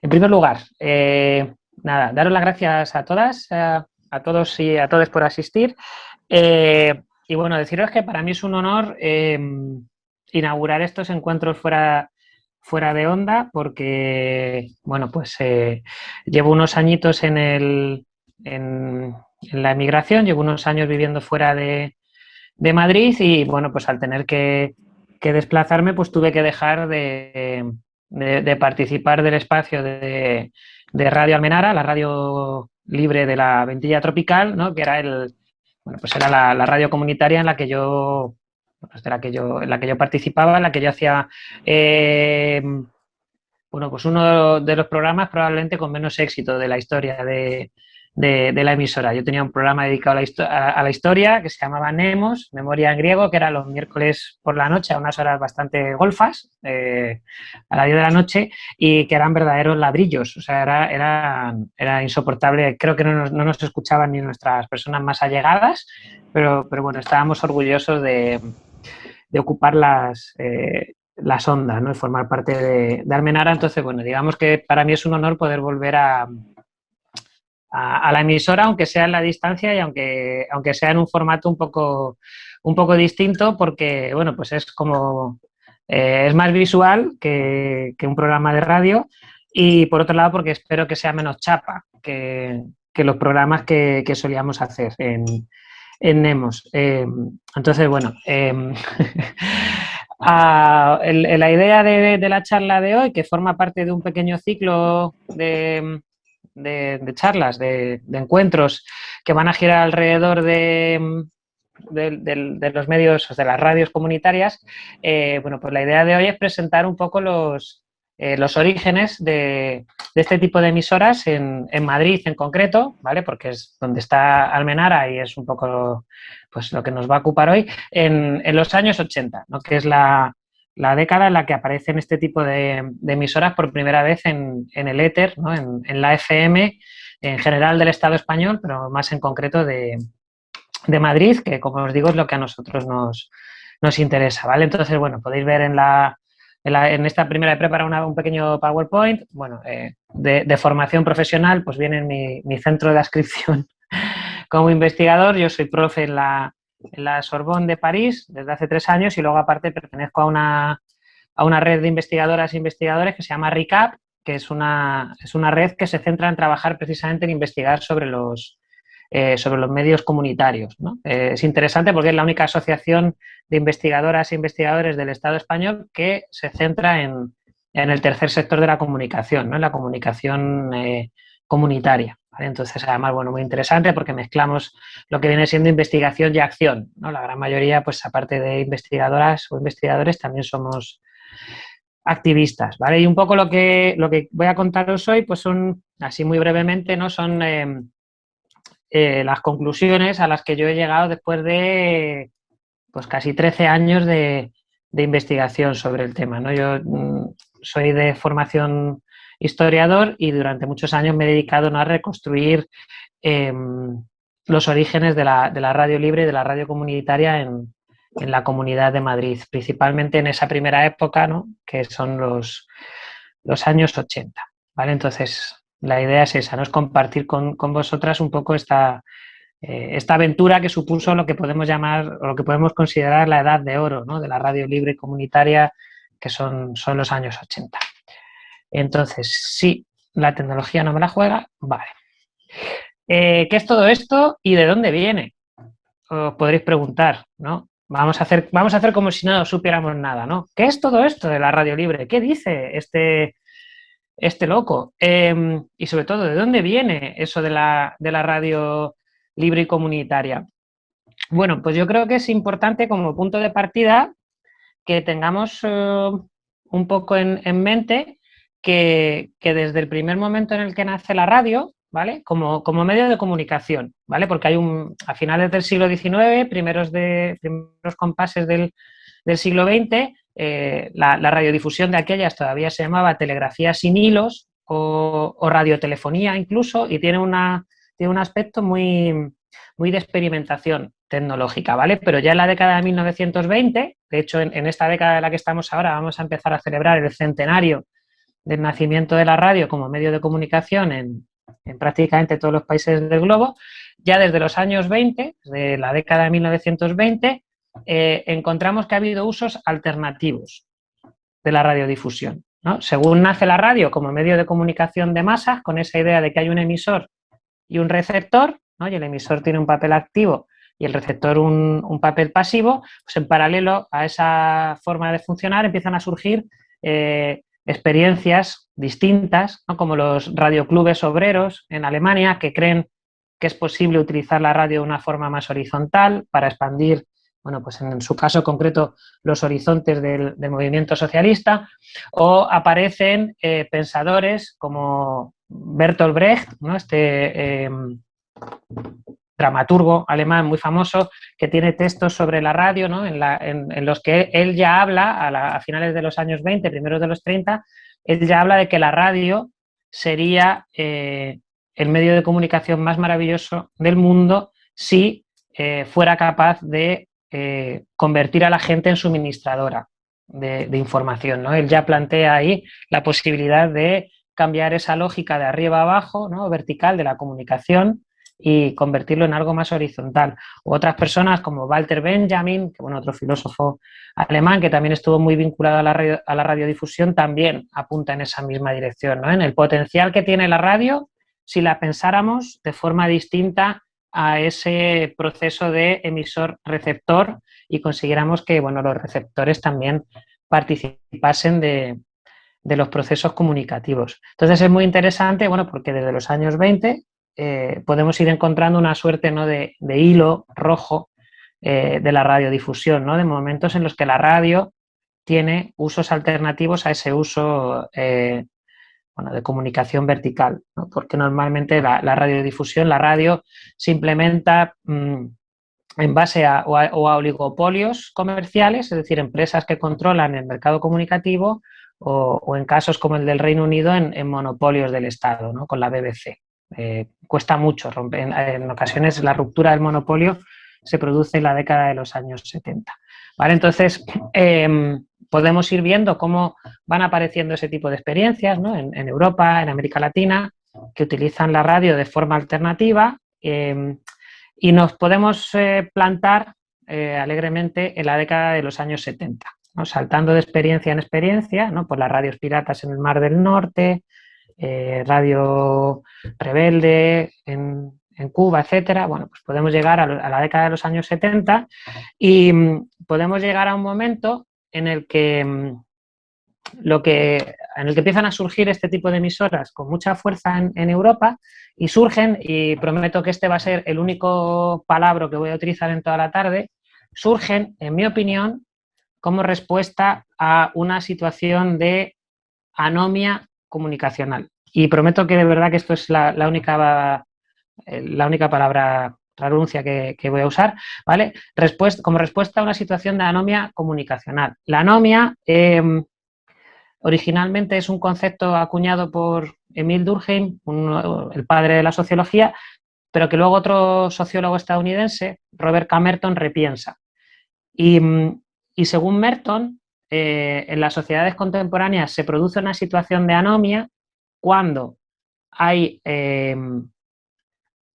En primer lugar, nada, daros las gracias a todas, a todos y a todas por asistir. Y bueno, deciros que para mí es un honor inaugurar estos encuentros fuera de onda, porque, bueno, pues llevo unos añitos en la emigración, llevo unos años viviendo fuera de Madrid y, bueno, pues al tener que desplazarme, pues tuve que dejar de participar del espacio de Radio Almenara, la radio libre de la Ventilla Tropical, ¿no? Que era bueno, pues era la radio comunitaria en la que yo, pues en la que yo participaba, en la que yo hacía bueno, pues uno de los programas probablemente con menos éxito de la historia de la emisora. Yo tenía un programa dedicado a la historia que se llamaba Nemos, Memoria en griego, que era los miércoles por la noche a unas horas bastante golfas, a las 10 de la noche, y que eran verdaderos ladrillos. O sea, era insoportable. Creo que no nos escuchaban ni nuestras personas más allegadas, pero bueno, estábamos orgullosos de ocupar las ondas, ¿no? Y formar parte de Almenara. Entonces, bueno, digamos que para mí es un honor poder volver a la emisora, aunque sea en la distancia y aunque sea en un formato un poco distinto, porque, bueno, pues es como, es más visual que un programa de radio, y por otro lado porque espero que sea menos chapa que los programas que solíamos hacer en Nemos. Entonces, bueno, la idea de la charla de hoy, que forma parte de un pequeño ciclo de charlas, de encuentros que van a girar alrededor de los medios, de las radios comunitarias, bueno, pues la idea de hoy es presentar un poco los orígenes de este tipo de emisoras en Madrid en concreto, ¿vale? Porque es donde está Almenara y es un poco pues lo que nos va a ocupar hoy, en los años 80, ¿no? Que es la década en la que aparecen este tipo de emisoras por primera vez en el éter, ¿no? En la FM en general del Estado español, pero más en concreto de Madrid, que como os digo es lo que a nosotros nos interesa, ¿vale? Entonces, bueno, podéis ver en esta primera he preparado un pequeño PowerPoint, bueno, de formación profesional, pues viene mi centro de adscripción como investigador. Yo soy profe en la Sorbonne de París desde hace 3 años y luego aparte pertenezco a una red de investigadoras e investigadores que se llama RICAP, que es una red que se centra en trabajar precisamente en investigar sobre los medios comunitarios, ¿no? Es interesante porque es la única asociación de investigadoras e investigadores del Estado español que se centra en el tercer sector de la comunicación, ¿no? En la comunicación comunitaria, ¿vale? Entonces, además, bueno, muy interesante porque mezclamos lo que viene siendo investigación y acción, ¿no? La gran mayoría, pues aparte de investigadoras o investigadores, también somos activistas, ¿vale? Y un poco lo que voy a contaros hoy, pues son, así muy brevemente, ¿no? Son las conclusiones a las que yo he llegado después de pues casi 13 años de investigación sobre el tema, ¿no? Yo soy de formación historiador y durante muchos años me he dedicado, ¿no?, a reconstruir los orígenes de la radio libre y de la radio comunitaria en la Comunidad de Madrid, principalmente en esa primera época, ¿no?, que son los años 80, ¿vale? Entonces, la idea es esa, ¿no?, es compartir con vosotras un poco esta aventura que supuso lo que podemos llamar o lo que podemos considerar la edad de oro, ¿no?, de la radio libre y comunitaria, que son los años 80. Entonces, si la tecnología no me la juega, vale. ¿Qué es todo esto y de dónde viene? Os podréis preguntar, ¿no? Vamos a hacer como si no supiéramos nada, ¿no? ¿Qué es todo esto de la radio libre? ¿Qué dice este loco? Y sobre todo, ¿de dónde viene eso de la radio libre y comunitaria? Bueno, pues yo creo que es importante como punto de partida que tengamos un poco en mente que desde el primer momento en el que nace la radio, ¿vale?, como medio de comunicación, ¿vale?, porque a finales del siglo XIX, primeros compases del siglo XX, la radiodifusión de aquellas todavía se llamaba telegrafía sin hilos o radiotelefonía incluso, y tiene un aspecto muy de experimentación tecnológica, ¿vale? Pero ya en la década de 1920, de hecho en esta década de la que estamos ahora vamos a empezar a celebrar el centenario del nacimiento de la radio como medio de comunicación en prácticamente todos los países del globo, ya desde los años 20, de la década de 1920, encontramos que ha habido usos alternativos de la radiodifusión, ¿no? Según nace la radio como medio de comunicación de masas, con esa idea de que hay un emisor y un receptor, ¿no? Y el emisor tiene un papel activo y el receptor un papel pasivo, pues en paralelo a esa forma de funcionar empiezan a surgir experiencias distintas, ¿no? Como los radioclubes obreros en Alemania, que creen que es posible utilizar la radio de una forma más horizontal para expandir, bueno, pues en su caso concreto, los horizontes del movimiento socialista, o aparecen pensadores como Bertolt Brecht, ¿no? Dramaturgo alemán muy famoso, que tiene textos sobre la radio, ¿no? en los que él ya habla, a finales de los años 20, primeros de los 30, él ya habla de que la radio sería el medio de comunicación más maravilloso del mundo si fuera capaz de convertir a la gente en suministradora de información, ¿no? Él ya plantea ahí la posibilidad de cambiar esa lógica de arriba a abajo, ¿no? Vertical de la comunicación, y convertirlo en algo más horizontal. U otras personas como Walter Benjamin, que bueno, otro filósofo alemán que también estuvo muy vinculado a la radiodifusión, también apunta en esa misma dirección, ¿no? En el potencial que tiene la radio si la pensáramos de forma distinta a ese proceso de emisor-receptor y consiguiéramos que, bueno, los receptores también participasen de los procesos comunicativos. Entonces es muy interesante, bueno, porque desde los años 20 podemos ir encontrando una suerte, ¿no?, de hilo rojo de la radiodifusión, ¿no?, de momentos en los que la radio tiene usos alternativos a ese uso bueno, de comunicación vertical, ¿no? Porque normalmente la radiodifusión, la radio se implementa en base a oligopolios comerciales, es decir, empresas que controlan el mercado comunicativo, o en casos como el del Reino Unido, en monopolios del Estado, ¿no?, con la BBC. Cuesta mucho romper, en ocasiones la ruptura del monopolio se produce en la década de los años 70. ¿Vale? Entonces, podemos ir viendo cómo van apareciendo ese tipo de experiencias, ¿no?, en Europa, en América Latina, que utilizan la radio de forma alternativa, y nos podemos plantar alegremente en la década de los años 70, ¿no?, saltando de experiencia en experiencia, ¿no?, por las radios piratas en el Mar del Norte, Radio Rebelde en Cuba, etcétera. Bueno, pues podemos llegar a la década de los años 70 y podemos llegar a un momento en el que empiezan a surgir este tipo de emisoras con mucha fuerza en Europa, y surgen, y prometo que este va a ser el único palabra que voy a utilizar en toda la tarde, surgen, en mi opinión, como respuesta a una situación de anomia comunicacional. Y prometo que de verdad que esto es la única palabra, renuncia que voy a usar, ¿vale? Como respuesta a una situación de anomia comunicacional. La anomia originalmente es un concepto acuñado por Emil Durkheim, el padre de la sociología, pero que luego otro sociólogo estadounidense, Robert K. Merton, repiensa. Y según Merton, en las sociedades contemporáneas se produce una situación de anomia cuando hay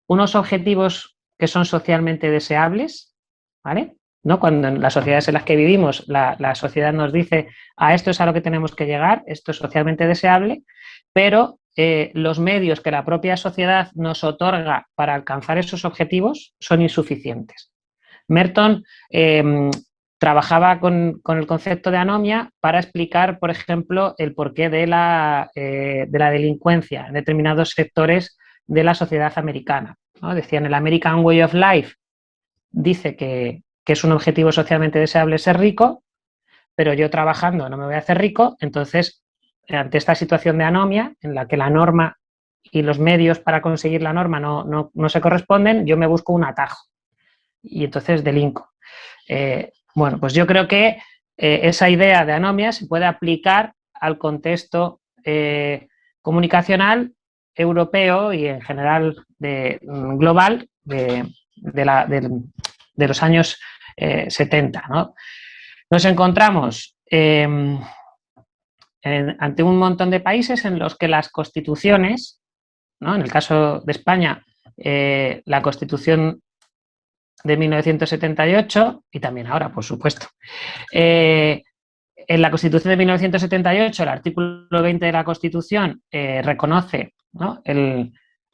unos objetivos que son socialmente deseables, ¿vale? ¿No? Cuando en las sociedades en las que vivimos la sociedad nos dice a esto es a lo que tenemos que llegar, esto es socialmente deseable, pero los medios que la propia sociedad nos otorga para alcanzar esos objetivos son insuficientes. Merton trabajaba con el concepto de anomia para explicar, por ejemplo, el porqué de la delincuencia en determinados sectores de la sociedad americana, ¿no? Decían, el American Way of Life dice que es un objetivo socialmente deseable ser rico, pero yo trabajando no me voy a hacer rico. Entonces, ante esta situación de anomia, en la que la norma y los medios para conseguir la norma no se corresponden, yo me busco un atajo y entonces delinco. Bueno, pues yo creo que esa idea de anomia se puede aplicar al contexto comunicacional europeo y en general global de los años 70, ¿no? Nos encontramos ante un montón de países en los que las constituciones, ¿no? En el caso de España, la Constitución de 1978 y también ahora, por supuesto. En la Constitución de 1978, el artículo 20 de la Constitución reconoce, ¿no?,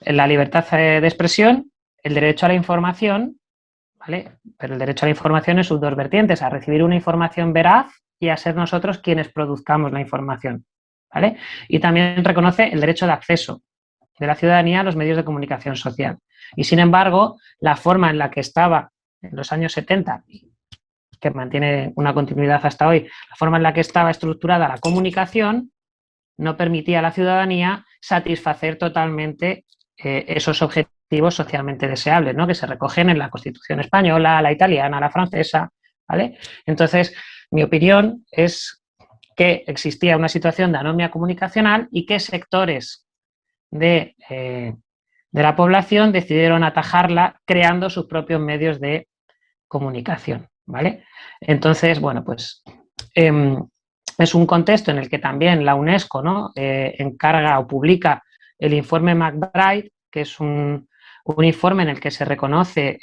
la libertad de expresión, el derecho a la información, ¿vale? Pero el derecho a la información es sus dos vertientes, a recibir una información veraz y a ser nosotros quienes produzcamos la información, ¿vale? Y también reconoce el derecho de acceso de la ciudadanía a los medios de comunicación social. Y sin embargo, la forma en la que estaba en los años 70, que mantiene una continuidad hasta hoy, la forma en la que estaba estructurada la comunicación no permitía a la ciudadanía satisfacer totalmente esos objetivos socialmente deseables, ¿no?, que se recogen en la Constitución española, la italiana, la francesa, ¿vale? Entonces, mi opinión es que existía una situación de anomia comunicacional y que sectores de la población decidieron atajarla creando sus propios medios de comunicación, ¿vale? Entonces, bueno, pues es un contexto en el que también la UNESCO, ¿no?, encarga o publica el informe McBride, que es un informe en el que se reconoce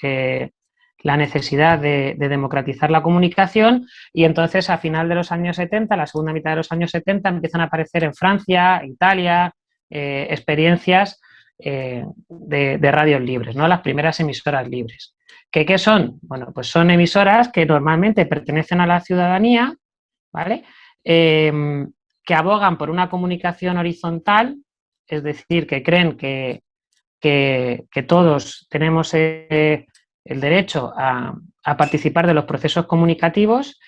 la necesidad de democratizar la comunicación, y entonces a final de los años 70, la segunda mitad de los años 70, empiezan a aparecer en Francia, Italia, experiencias de radios libres, ¿no?, las primeras emisoras libres. ¿Qué son? Bueno, pues son emisoras que normalmente pertenecen a la ciudadanía, ¿vale? Que abogan por una comunicación horizontal, es decir, que creen que todos tenemos el derecho a participar de los procesos comunicativos,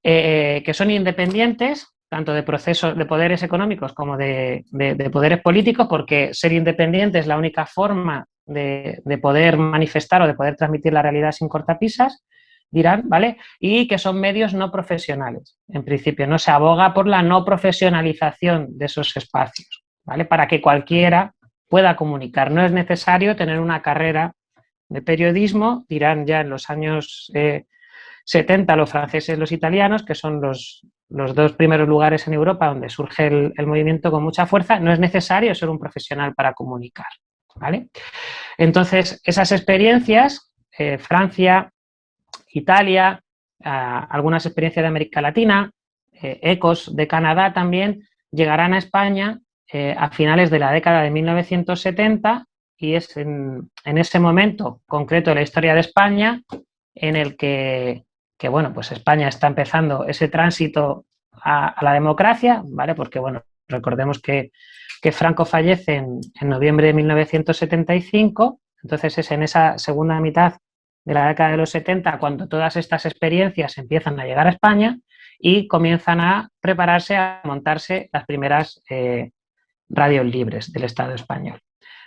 que son independientes tanto de procesos de poderes económicos como de poderes políticos, porque ser independiente es la única forma de poder manifestar o de poder transmitir la realidad sin cortapisas, dirán, ¿vale? Y que son medios no profesionales. En principio, no se aboga por la no profesionalización de esos espacios, ¿vale? Para que cualquiera pueda comunicar. No es necesario tener una carrera de periodismo, dirán ya en los años 70 los franceses y los italianos, que son los dos primeros lugares en Europa donde surge el movimiento con mucha fuerza. No es necesario ser un profesional para comunicar, ¿vale? Entonces, esas experiencias, Francia, Italia, algunas experiencias de América Latina, ecos de Canadá también, llegarán a España a finales de la década de 1970, y es en ese momento concreto de la historia de España en el que bueno, pues España está empezando ese tránsito a la democracia, ¿vale? Porque, bueno, recordemos que Franco fallece en noviembre de 1975, entonces es en esa segunda mitad de la década de los 70 cuando todas estas experiencias empiezan a llegar a España y comienzan a prepararse, a montarse las primeras radios libres del Estado español,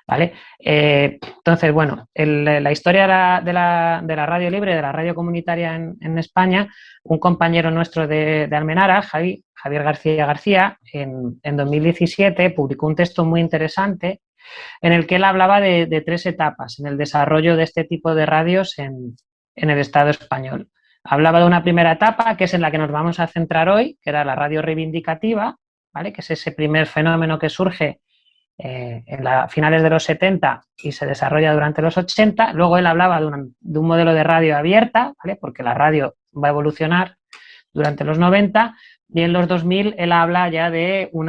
¿vale? Entonces, bueno, la historia de la radio libre, de la radio comunitaria en España, un compañero nuestro de Almenara, Javier García García, en 2017 publicó un texto muy interesante en el que él hablaba de tres etapas en el desarrollo de este tipo de radios en el Estado español. Hablaba de una primera etapa, que es en la que nos vamos a centrar hoy, que era la radio reivindicativa, ¿vale? Que es ese primer fenómeno que surge en finales de los 70 y se desarrolla durante los 80. Luego él hablaba de un modelo de radio abierta, ¿vale? Porque la radio va a evolucionar durante los 90, y en los 2000 él habla ya de un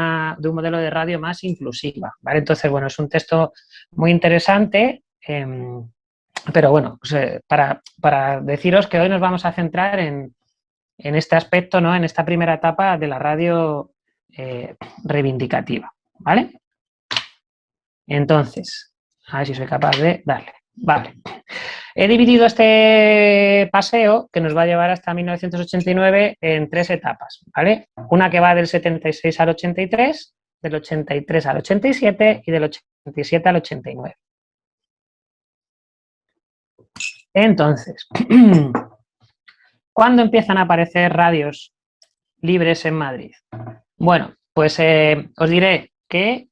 modelo de radio más inclusiva, ¿vale? Entonces, bueno, es un texto muy interesante, pero bueno, pues, para deciros que hoy nos vamos a centrar en este aspecto, ¿no?, en esta primera etapa de la radio reivindicativa, ¿vale? Entonces, a ver si soy capaz de darle. Vale. He dividido este paseo, que nos va a llevar hasta 1989, en tres etapas, ¿vale? Una que va del 76 al 83, del 83 al 87 y del 87 al 89. Entonces, ¿cuándo empiezan a aparecer radios libres en Madrid? Bueno, pues os diré que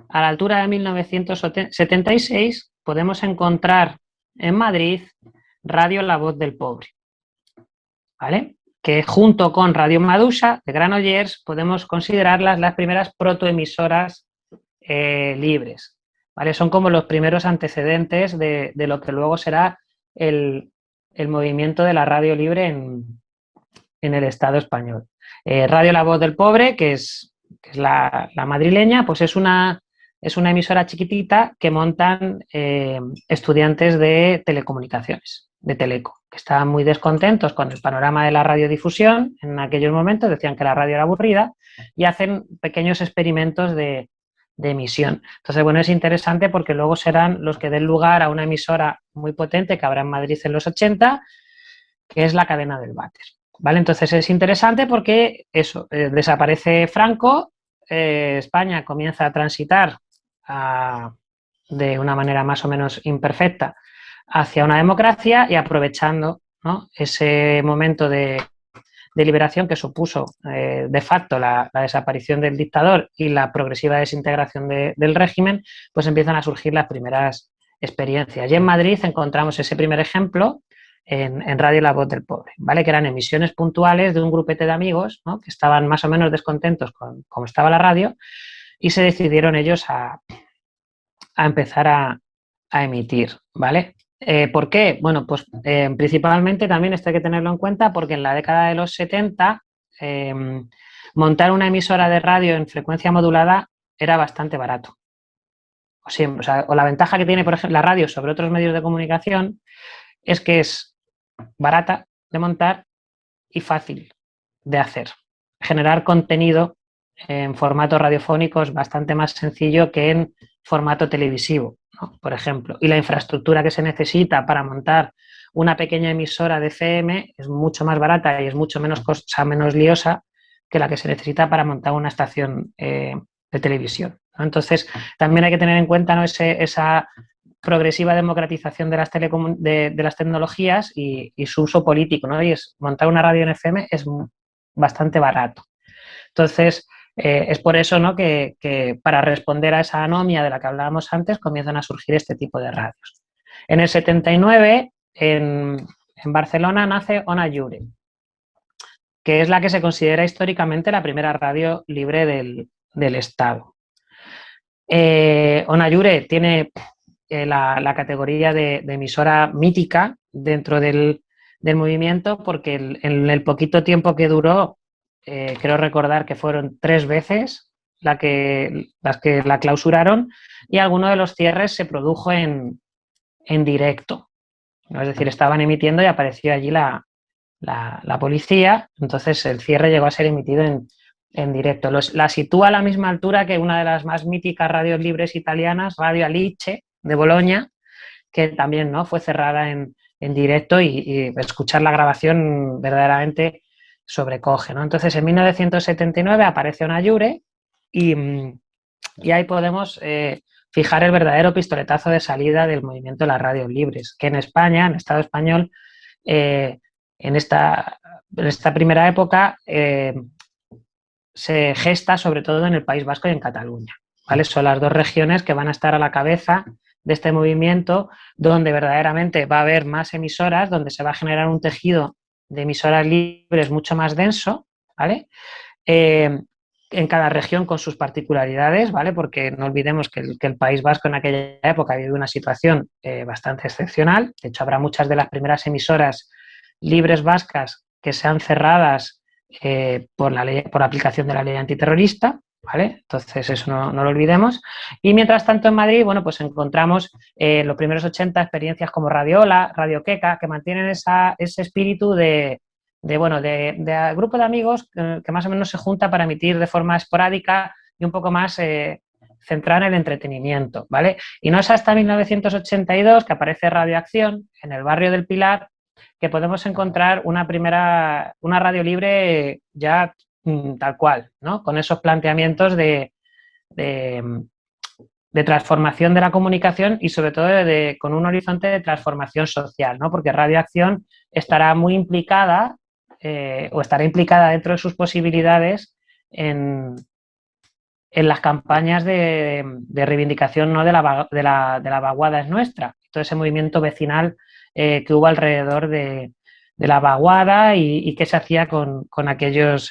a la altura de 1976 podemos encontrar en Madrid Radio La Voz del Pobre, ¿vale? que junto con Radio Madusha de Granollers podemos considerarlas las primeras protoemisoras libres, ¿vale? Son como los primeros antecedentes de lo que luego será el movimiento de la radio libre en el Estado español. Radio La Voz del Pobre, que es la madrileña, pues es una emisora chiquitita que montan estudiantes de telecomunicaciones, de Teleco, que estaban muy descontentos con el panorama de la radiodifusión en aquellos momentos, decían que la radio era aburrida y hacen pequeños experimentos de emisión. Entonces, bueno, es interesante porque luego serán los que den lugar a una emisora muy potente que habrá en Madrid en los 80, que es la cadena del váter. ¿Vale? Entonces es interesante porque eso, desaparece Franco, España comienza a transitar de una manera más o menos imperfecta hacia una democracia y aprovechando, ¿no?, ese momento de liberación que supuso de facto la desaparición del dictador y la progresiva desintegración del régimen, pues empiezan a surgir las primeras experiencias. Y en Madrid encontramos ese primer ejemplo en Radio La Voz del Pobre, ¿vale? Que eran emisiones puntuales de un grupete de amigos, ¿no?, que estaban más o menos descontentos con cómo estaba la radio y se decidieron ellos a empezar a emitir, ¿vale? ¿Por qué? Bueno, pues principalmente también esto hay que tenerlo en cuenta porque en la década de los 70 montar una emisora de radio en frecuencia modulada era bastante barato. O la ventaja que tiene, por ejemplo, la radio sobre otros medios de comunicación es que es barata de montar y fácil de hacer. Generar contenido en formato radiofónico es bastante más sencillo que en formato televisivo, ¿no?, por ejemplo. Y la infraestructura que se necesita para montar una pequeña emisora de FM es mucho más barata y es mucho menos menos liosa que la que se necesita para montar una estación de televisión, ¿no? Entonces, también hay que tener en cuenta, ¿no?, esa progresiva democratización de las tecnologías y su uso político, ¿no? Y montar una radio en FM es bastante barato. Entonces, es por eso, ¿no?, que para responder a esa anomia de la que hablábamos antes comienzan a surgir este tipo de radios. En el 79, en Barcelona, nace Ona Lliure, que es la que se considera históricamente la primera radio libre del Estado. Ona Lliure tiene la categoría de emisora mítica dentro del movimiento porque en el poquito tiempo que duró, creo recordar que fueron 3 veces las que la clausuraron y alguno de los cierres se produjo en directo, ¿no? Es decir, estaban emitiendo y apareció allí la policía, entonces el cierre llegó a ser emitido en directo. La sitúa a la misma altura que una de las más míticas radios libres italianas, Radio Alice, de Bolonia, que también, ¿no?, fue cerrada en directo y escuchar la grabación verdaderamente sobrecoge, ¿no? Entonces, en 1979 aparece Ona Lliure y ahí podemos fijar el verdadero pistoletazo de salida del movimiento de las radios libres, que en España, en el Estado español, en esta primera época se gesta sobre todo en el País Vasco y en Cataluña, ¿vale? Son las dos regiones que van a estar a la cabeza de este movimiento, donde verdaderamente va a haber más emisoras, donde se va a generar un tejido de emisoras libres mucho más denso, ¿vale? En cada región con sus particularidades, ¿vale? Porque no olvidemos que el País Vasco en aquella época vivió una situación bastante excepcional. De hecho, habrá muchas de las primeras emisoras libres vascas que sean cerradas por la aplicación de la ley antiterrorista, ¿vale? Entonces, eso no lo olvidemos. Y mientras tanto, en Madrid, bueno, pues encontramos los primeros 80 experiencias como Radio Ola, Radio Queca, que mantienen ese espíritu de grupo de amigos que más o menos se junta para emitir de forma esporádica y un poco más centrada en el entretenimiento, ¿vale? Y no es hasta 1982 que aparece Radio Acción en el barrio del Pilar que podemos encontrar una radio libre ya tal cual, ¿no? Con esos planteamientos de transformación de la comunicación y sobre todo con un horizonte de transformación social, ¿no? Porque Radio Acción estará muy implicada o estará implicada dentro de sus posibilidades en las campañas de reivindicación, ¿no?, de la vaguada es nuestra, todo ese movimiento vecinal que hubo alrededor de la vaguada y qué se hacía con aquellos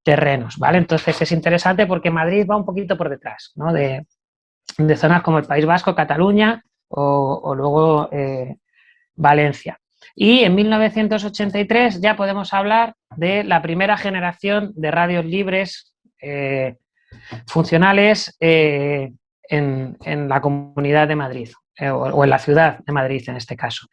terrenos, ¿vale? Entonces es interesante porque Madrid va un poquito por detrás, ¿no? De zonas como el País Vasco, Cataluña o luego Valencia. Y en 1983 ya podemos hablar de la primera generación de radios libres funcionales en la Comunidad de Madrid, o en la ciudad de Madrid en este caso.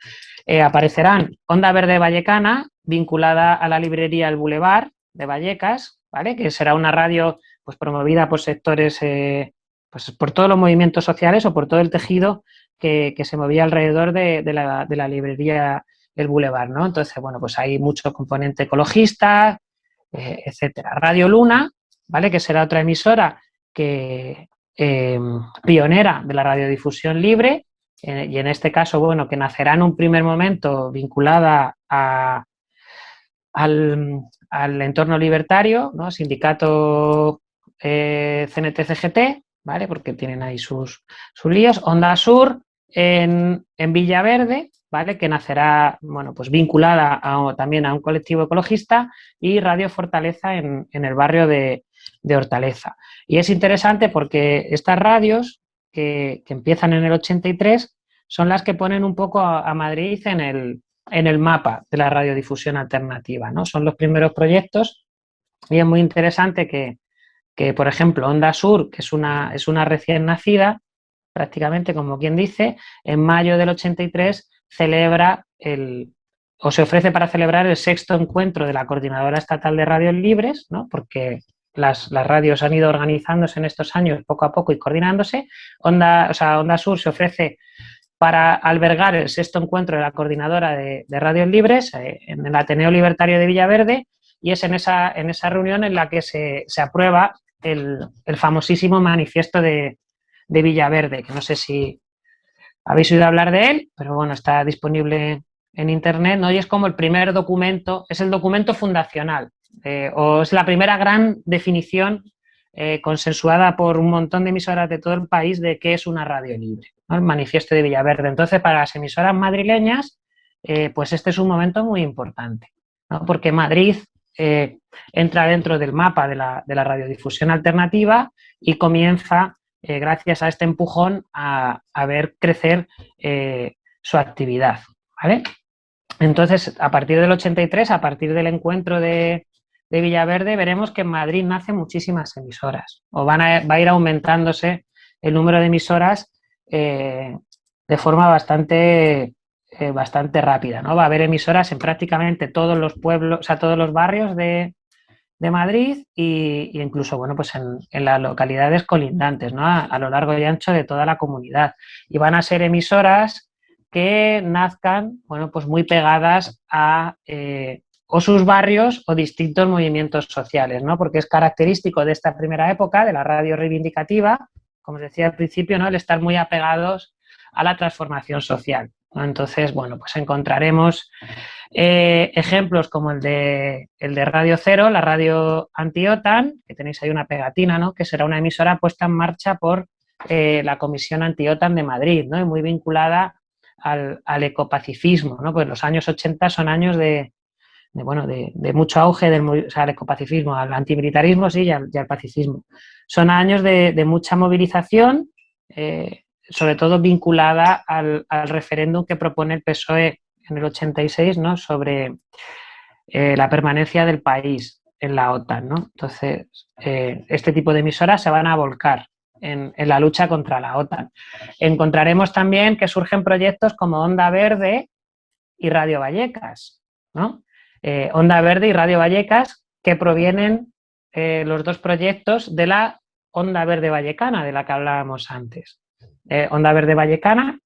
Aparecerán Onda Verde Vallecana, vinculada a la librería El Boulevard de Vallecas, ¿vale? Que será una radio pues, promovida por sectores, pues, por todos los movimientos sociales o por todo el tejido que se movía alrededor de la librería El Boulevard, ¿no? Entonces, bueno, pues hay mucho componente ecologista, etcétera. Radio Luna, ¿vale? Que será otra emisora que, pionera de la radiodifusión libre, y en este caso, bueno, que nacerá en un primer momento vinculada al entorno libertario, ¿no? Sindicato CNT-CGT, ¿vale? Porque tienen ahí sus líos. Onda Sur en Villaverde, ¿vale? Que nacerá, bueno, pues vinculada también a un colectivo ecologista, y Radio Fortaleza en el barrio de Hortaleza. Y es interesante porque estas radios que empiezan en el 83 son las que ponen un poco a Madrid en el mapa de la radiodifusión alternativa, ¿no? Son los primeros proyectos y es muy interesante que por ejemplo, Onda Sur, que es una recién nacida, prácticamente como quien dice, en mayo del 83 celebra o se ofrece para celebrar el 6º encuentro de la Coordinadora Estatal de Radios Libres, ¿no? Porque las radios han ido organizándose en estos años poco a poco y coordinándose. Onda Sur se ofrece para albergar el 6º encuentro de la Coordinadora de Radios Libres en el Ateneo Libertario de Villaverde, y es en esa reunión en la que se aprueba el famosísimo manifiesto de Villaverde, que no sé si habéis oído hablar de él, pero bueno, está disponible en internet, ¿no? Y es como el primer documento, es el documento fundacional, o es la primera gran definición consensuada por un montón de emisoras de todo el país de qué es una radio libre, ¿no? El manifiesto de Villaverde. Entonces, para las emisoras madrileñas, pues este es un momento muy importante, ¿no? Porque Madrid entra dentro del mapa de la radiodifusión alternativa y comienza, gracias a este empujón, a ver crecer su actividad, ¿vale? Entonces, a partir del 83, a partir del encuentro de Villaverde, veremos que en Madrid nacen muchísimas emisoras, o va a ir aumentándose el número de emisoras de forma bastante rápida, ¿no? Va a haber emisoras en prácticamente todos los pueblos, o sea, todos los barrios de Madrid e incluso, bueno, pues en las localidades colindantes, ¿no? A lo largo y ancho de toda la comunidad. Y van a ser emisoras que nazcan, bueno, pues muy pegadas a o sus barrios o distintos movimientos sociales, ¿no? Porque es característico de esta primera época, de la radio reivindicativa, como os decía al principio, ¿no? El estar muy apegados a la transformación social, ¿no? Entonces, bueno, pues encontraremos ejemplos como el de Radio Cero, la radio anti-OTAN, que tenéis ahí una pegatina, ¿no? Que será una emisora puesta en marcha por la Comisión Anti-OTAN de Madrid, ¿no? Y muy vinculada al ecopacifismo, ¿no? Pues los años 80 son años de mucho auge al ecopacifismo, al antimilitarismo, sí, y al pacifismo. Son años de mucha movilización, sobre todo vinculada al referéndum que propone el PSOE en el 86, ¿no? Sobre la permanencia del país en la OTAN, ¿no? Entonces, este tipo de emisoras se van a volcar en la lucha contra la OTAN. Encontraremos también que surgen proyectos como Onda Verde y Radio Vallecas, ¿no? Onda Verde y Radio Vallecas, que provienen los dos proyectos de la Onda Verde Vallecana, de la que hablábamos antes. Onda Verde Vallecana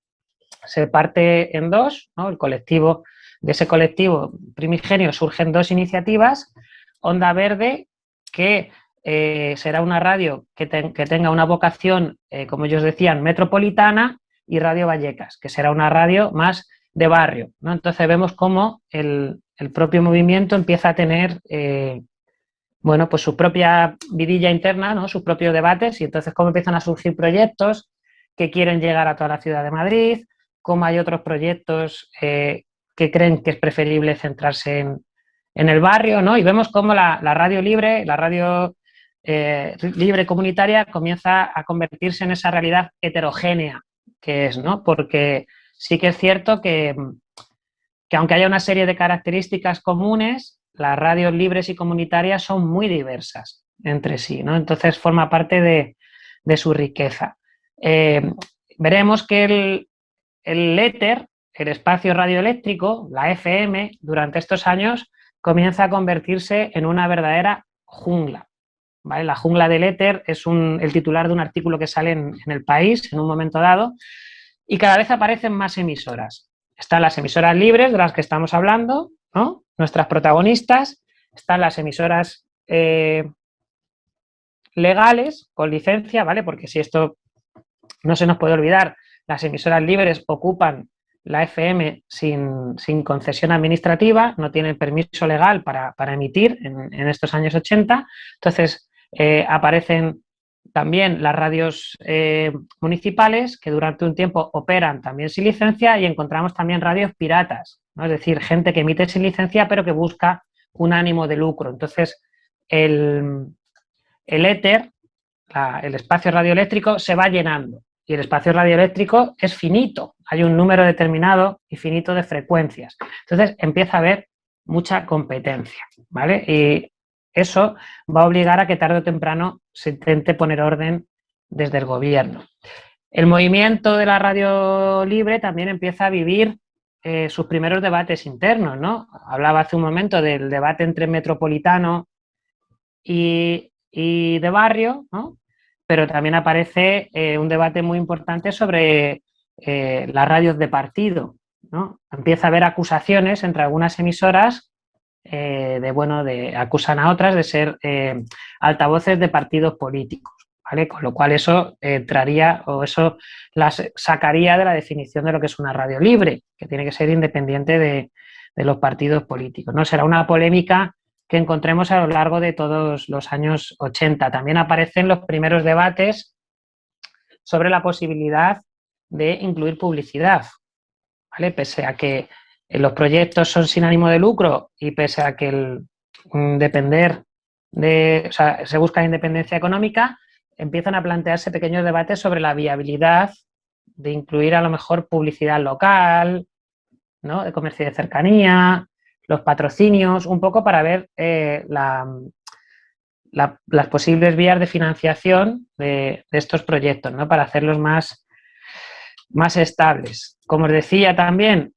se parte en dos, ¿no? De ese colectivo primigenio surgen dos iniciativas: Onda Verde, que será una radio que tenga una vocación, como ellos decían, metropolitana, y Radio Vallecas, que será una radio más de barrio, ¿no? Entonces vemos cómo el propio movimiento empieza a tener bueno, pues su propia vidilla interna, ¿no? Sus propios debates, y entonces cómo empiezan a surgir proyectos que quieren llegar a toda la ciudad de Madrid, cómo hay otros proyectos que creen que es preferible centrarse en el barrio, ¿no? Y vemos cómo la radio libre, la radio libre comunitaria comienza a convertirse en esa realidad heterogénea que es, ¿no? Porque sí que es cierto que aunque haya una serie de características comunes, las radios libres y comunitarias son muy diversas entre sí, ¿no? Entonces forma parte de su riqueza. Veremos que el éter, el espacio radioeléctrico, la FM, durante estos años comienza a convertirse en una verdadera jungla. ¿Vale? La jungla del éter es el titular de un artículo que sale en El País en un momento dado, y cada vez aparecen más emisoras. Están las emisoras libres de las que estamos hablando, ¿no? Nuestras protagonistas, están las emisoras legales, con licencia, ¿vale? Porque si esto no se nos puede olvidar, las emisoras libres ocupan la FM sin concesión administrativa, no tienen permiso legal para emitir en estos años 80, entonces aparecen también las radios municipales que durante un tiempo operan también sin licencia, y encontramos también radios piratas, ¿no? Es decir, gente que emite sin licencia pero que busca un ánimo de lucro. Entonces, el éter, el espacio radioeléctrico, se va llenando, y el espacio radioeléctrico es finito, hay un número determinado y finito de frecuencias. Entonces empieza a haber mucha competencia, ¿vale? Y eso va a obligar a que tarde o temprano se intente poner orden desde el gobierno. El movimiento de la radio libre también empieza a vivir sus primeros debates internos, ¿no? Hablaba hace un momento del debate entre metropolitano y de barrio, ¿no? Pero también aparece un debate muy importante sobre las radios de partido, ¿no? Empieza a haber acusaciones entre algunas emisoras acusan a otras de ser altavoces de partidos políticos, ¿vale? Con lo cual eso eso las sacaría de la definición de lo que es una radio libre, que tiene que ser independiente de los partidos políticos, ¿no? Será una polémica que encontremos a lo largo de todos los años 80. También aparecen los primeros debates sobre la posibilidad de incluir publicidad, ¿vale? Pese a que los proyectos son sin ánimo de lucro y pese a que se busca independencia económica, empiezan a plantearse pequeños debates sobre la viabilidad de incluir a lo mejor publicidad local, ¿no? De comercio de cercanía, los patrocinios, un poco para ver las posibles vías de financiación de estos proyectos, ¿no? Para hacerlos más estables. Como os decía también,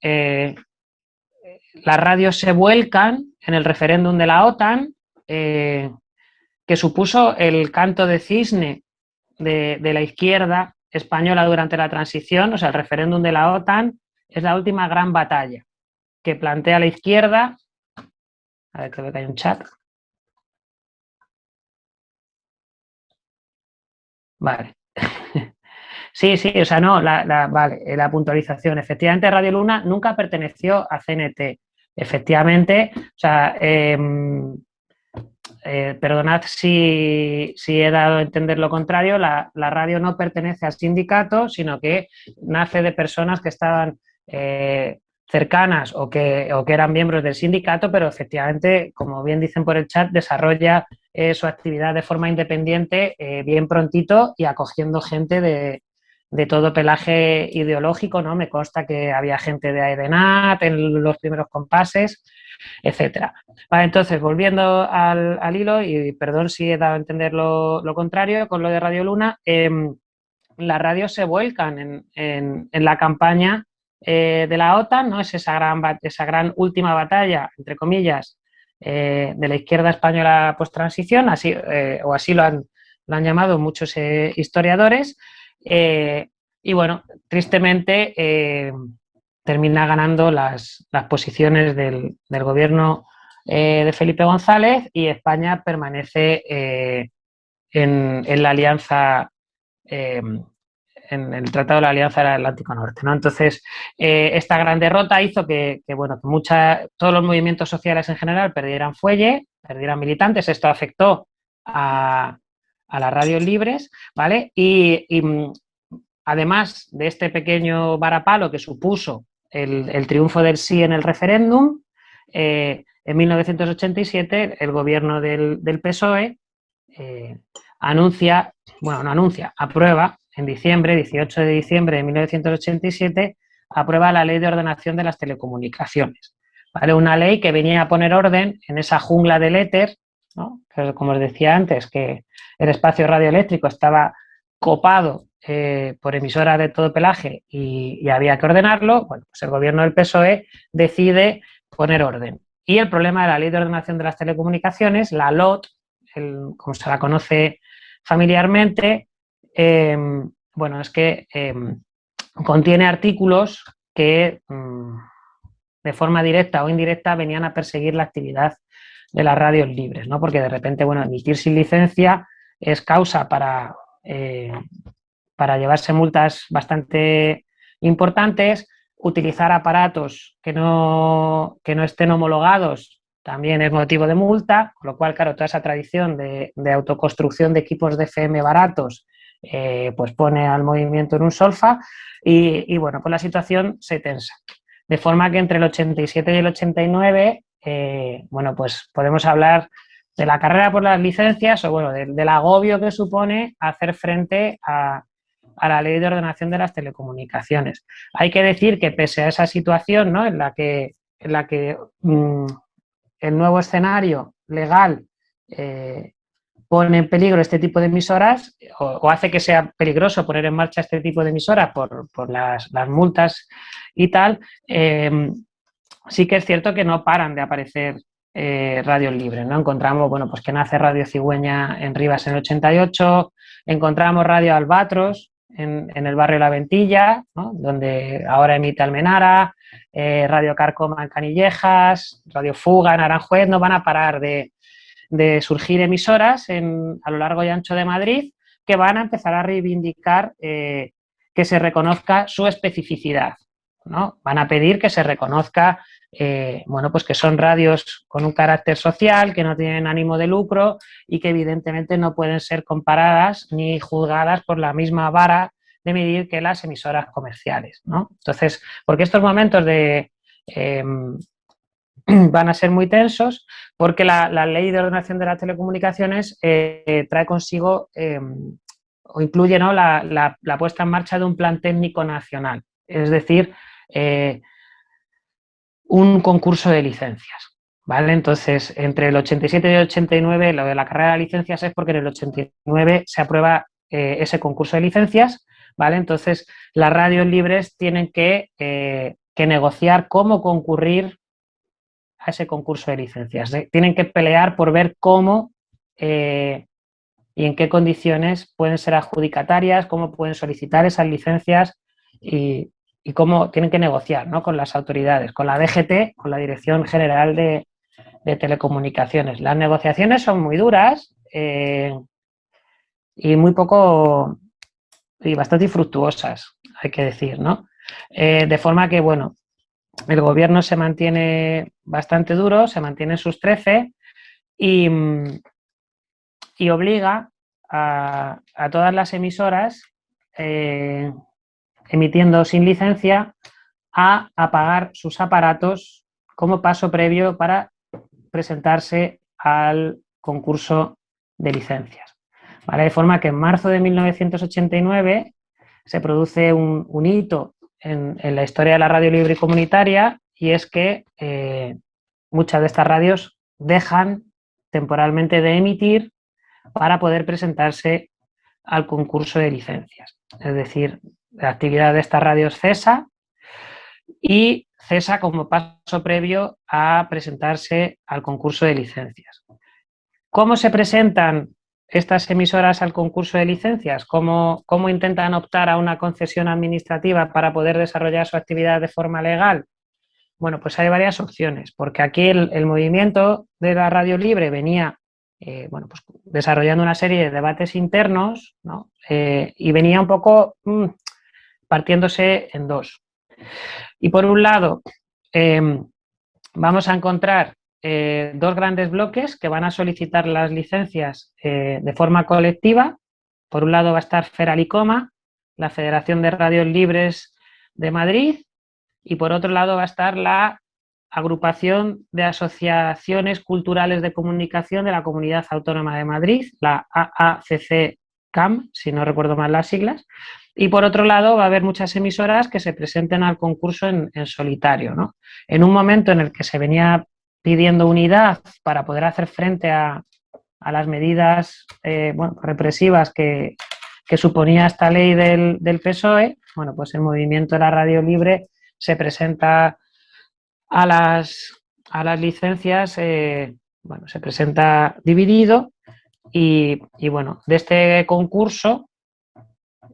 las radios se vuelcan en el referéndum de la OTAN, que supuso el canto de cisne de la izquierda española durante la transición. O sea, el referéndum de la OTAN es la última gran batalla que plantea la izquierda. A ver, creo que hay un chat. Vale. Sí, o sea, no, vale, la puntualización. Efectivamente, Radio Luna nunca perteneció a CNT. Efectivamente, o sea, perdonad si he dado a entender lo contrario, la radio no pertenece al sindicato, sino que nace de personas que estaban cercanas o que eran miembros del sindicato, pero efectivamente, como bien dicen por el chat, desarrolla su actividad de forma independiente bien prontito y acogiendo gente de todo pelaje ideológico, ¿no? Me consta que había gente de AEDENAT en los primeros compases, etcétera. Vale, entonces, volviendo al hilo, y perdón si he dado a entender lo contrario con lo de Radio Luna, las radios se vuelcan en la campaña de la OTAN, ¿no? Es esa gran última batalla, entre comillas, de la izquierda española post-transición, así lo han llamado muchos historiadores, y bueno, tristemente termina ganando las posiciones del gobierno de Felipe González, y España permanece en la alianza, en el Tratado de la Alianza del Atlántico Norte, ¿no? Entonces, esta gran derrota hizo que todos los movimientos sociales en general perdieran fuelle, perdieran militantes. Esto afectó a las radios libres, ¿vale? Y además de este pequeño varapalo que supuso el triunfo del sí en el referéndum, en 1987 el gobierno del PSOE aprueba en diciembre, 18 de diciembre de 1987, aprueba la Ley de Ordenación de las Telecomunicaciones. ¿Vale? Una ley que venía a poner orden en esa jungla del éter, ¿no? Que, como os decía antes, que el espacio radioeléctrico estaba copado por emisoras de todo pelaje y había que ordenarlo. Bueno, pues el gobierno del PSOE decide poner orden. Y el problema de la Ley de Ordenación de las Telecomunicaciones, la LOT, como se la conoce familiarmente, bueno, es que contiene artículos que de forma directa o indirecta venían a perseguir la actividad de las radios libres, ¿no? Porque de repente, bueno, emitir sin licencia es causa para llevarse multas bastante importantes. Utilizar aparatos que no estén homologados también es motivo de multa, con lo cual, claro, toda esa tradición de autoconstrucción de equipos de FM baratos pues pone al movimiento en un solfa y bueno, pues la situación se tensa. De forma que entre el 87 y el 89, bueno, pues podemos hablar de la carrera por las licencias o, bueno, del agobio que supone hacer frente a la Ley de Ordenación de las Telecomunicaciones. Hay que decir que pese a esa situación, ¿no?, en la que el nuevo escenario legal pone en peligro este tipo de emisoras o hace que sea peligroso poner en marcha este tipo de emisoras por las multas y tal, sí que es cierto que no paran de aparecer radios libres, ¿no? Encontramos, bueno, pues que nace Radio Cigüeña en Rivas en el 88, encontramos Radio Albatros en el barrio La Ventilla, ¿no?, donde ahora emite Almenara, Radio Carcoma en Canillejas, Radio Fuga en Aranjuez. No van a parar de surgir emisoras a lo largo y ancho de Madrid que van a empezar a reivindicar que se reconozca su especificidad, ¿no? Van a pedir que se reconozca bueno, pues que son radios con un carácter social, que no tienen ánimo de lucro y que evidentemente no pueden ser comparadas ni juzgadas por la misma vara de medir que las emisoras comerciales, ¿no? Entonces, porque estos momentos van a ser muy tensos, porque la Ley de Ordenación de las Telecomunicaciones trae consigo o incluye, ¿no?, la puesta en marcha de un plan técnico nacional, es decir, un concurso de licencias, ¿vale? Entonces, entre el 87 y el 89, lo de la carrera de licencias es porque en el 89 se aprueba ese concurso de licencias, ¿vale? Entonces, las radios libres tienen que negociar cómo concurrir a ese concurso de licencias. Tienen que pelear por ver cómo y en qué condiciones pueden ser adjudicatarias, cómo pueden solicitar esas licencias y cómo tienen que negociar, ¿no?, con las autoridades, con la DGT, con la Dirección General de Telecomunicaciones. Las negociaciones son muy duras y muy poco y bastante infructuosas, hay que decir, ¿no? De forma que, bueno, el gobierno se mantiene bastante duro, se mantiene en sus 13 y obliga a todas las emisoras emitiendo sin licencia a apagar sus aparatos como paso previo para presentarse al concurso de licencias, ¿vale? De forma que en marzo de 1989 se produce un hito en la historia de la radio libre y comunitaria, y es que muchas de estas radios dejan temporalmente de emitir para poder presentarse al concurso de licencias. Es decir, la actividad de estas radios cesa y cesa como paso previo a presentarse al concurso de licencias. ¿Cómo se presentan estas emisoras al concurso de licencias? ¿Cómo intentan optar a una concesión administrativa para poder desarrollar su actividad de forma legal? Bueno, pues hay varias opciones, porque aquí el movimiento de la radio libre venía bueno, pues desarrollando una serie de debates internos, ¿no? Y venía un poco partiéndose en dos. Y por un lado, vamos a encontrar dos grandes bloques que van a solicitar las licencias de forma colectiva. Por un lado va a estar Feralicoma, la Federación de Radios Libres de Madrid, y por otro lado va a estar la Agrupación de Asociaciones Culturales de Comunicación de la Comunidad Autónoma de Madrid, la AACC-CAM, si no recuerdo mal las siglas, y por otro lado va a haber muchas emisoras que se presenten al concurso en solitario, ¿no? En un momento en el que se venía pidiendo unidad para poder hacer frente a las medidas represivas que suponía esta ley del PSOE, bueno, pues el movimiento de la radio libre se presenta a las licencias, se presenta dividido y bueno, de este concurso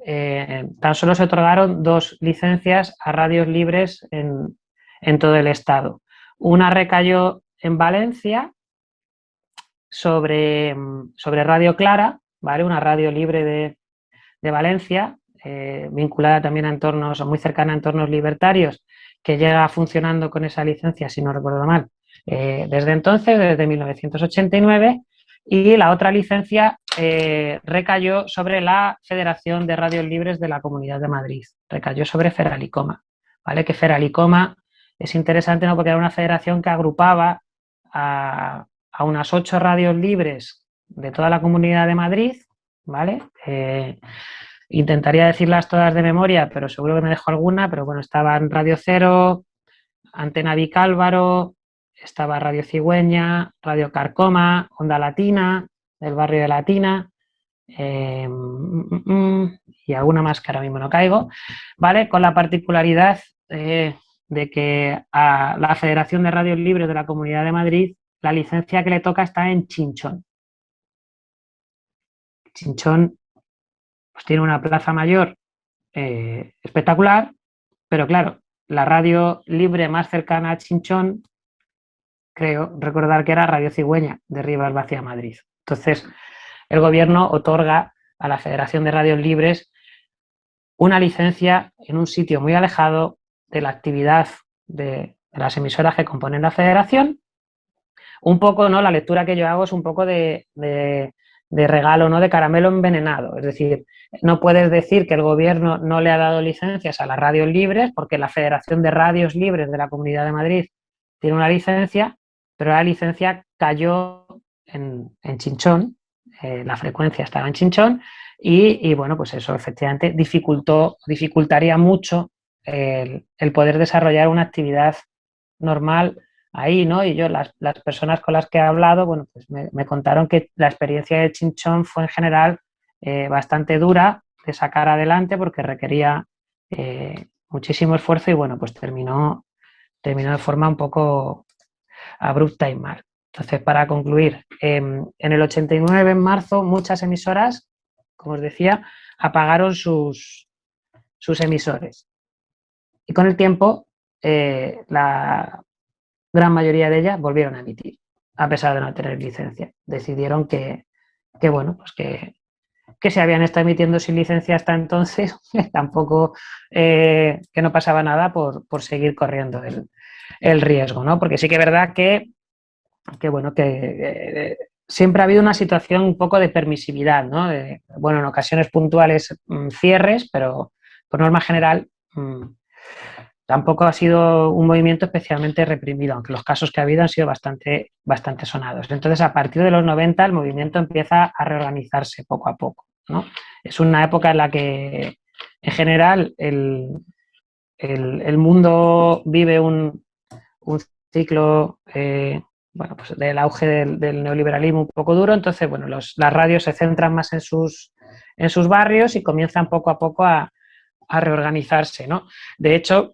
tan solo se otorgaron 2 licencias a radios libres en todo el estado. Una recayó en Valencia sobre Radio Clara, ¿vale? Una radio libre de Valencia, vinculada también a entornos, muy cercana a entornos libertarios, que llega funcionando con esa licencia, si no recuerdo mal, desde entonces, desde 1989, y la otra licencia recayó sobre la Federación de Radios Libres de la Comunidad de Madrid, recayó sobre Feralicoma, ¿vale? Que Feralicoma es interesante, ¿no? Porque era una federación que agrupaba a unas 8 radios libres de toda la Comunidad de Madrid, ¿vale? Intentaría decirlas todas de memoria, pero seguro que me dejo alguna, pero bueno, estaban Radio Cero, Antena Vicálvaro, estaba Radio Cigüeña, Radio Carcoma, Onda Latina, del barrio de Latina, y alguna más que ahora mismo no caigo, ¿vale? Con la particularidad de que a la Federación de Radios Libres de la Comunidad de Madrid, la licencia que le toca está en Chinchón. Chinchón pues tiene una plaza mayor espectacular, pero claro, la radio libre más cercana a Chinchón, creo recordar que era Radio Cigüeña, de Rivas Vacía, Madrid. Entonces, el gobierno otorga a la Federación de Radios Libres una licencia en un sitio muy alejado de la actividad de las emisoras que componen la federación. Un poco, ¿no? La lectura que yo hago es un poco de regalo, ¿no? De caramelo envenenado. Es decir, no puedes decir que el gobierno no le ha dado licencias a las radios libres, porque la Federación de Radios Libres de la Comunidad de Madrid tiene una licencia, pero la licencia cayó en Chinchón, la frecuencia estaba en Chinchón, y bueno, pues eso efectivamente dificultaría mucho el poder desarrollar una actividad normal ahí, ¿no? Y yo, las personas con las que he hablado, bueno, pues me contaron que la experiencia de Chinchón fue en general bastante dura de sacar adelante porque requería muchísimo esfuerzo y bueno, pues terminó de forma un poco abrupta y mal. Entonces, para concluir, en el 89, en marzo, muchas emisoras, como os decía, apagaron sus emisores. Y con el tiempo, la gran mayoría de ellas volvieron a emitir, a pesar de no tener licencia. Decidieron que bueno, pues que se habían estado emitiendo sin licencia hasta entonces, tampoco que no pasaba nada por seguir corriendo el riesgo, ¿no? Porque sí que es verdad que bueno, que siempre ha habido una situación un poco de permisividad, ¿no? Bueno, en ocasiones puntuales cierres, pero por norma general tampoco ha sido un movimiento especialmente reprimido, aunque los casos que ha habido han sido bastante sonados. Entonces, a partir de los 90, el movimiento empieza a reorganizarse poco a poco, ¿no? Es una época en la que, en general, el mundo vive un ciclo pues del auge del neoliberalismo un poco duro, entonces, bueno, las radios se centran más en sus barrios y comienzan poco a poco a reorganizarse, ¿no? De hecho,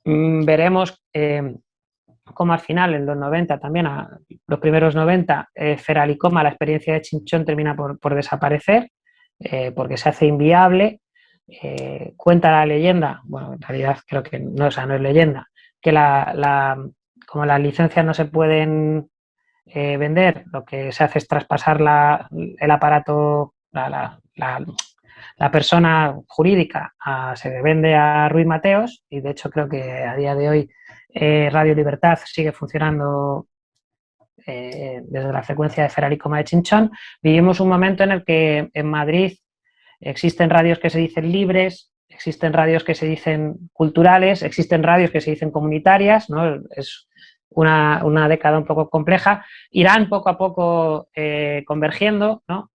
veremos como al final, en los 90, también a los primeros 90, Feralicoma, la experiencia de Chinchón termina por desaparecer, porque se hace inviable. Cuenta la leyenda, bueno, en realidad creo que no, o sea, no es leyenda, que como las licencias no se pueden vender, lo que se hace es traspasar el aparato, la persona jurídica se vende a Ruiz Mateos, y de hecho creo que a día de hoy Radio Libertad sigue funcionando desde la frecuencia de Feralicoma de Chinchón. Vivimos un momento en el que en Madrid existen radios que se dicen libres, existen radios que se dicen culturales, existen radios que se dicen comunitarias, ¿no? Es una década un poco compleja. Irán poco a poco convergiendo, ¿no?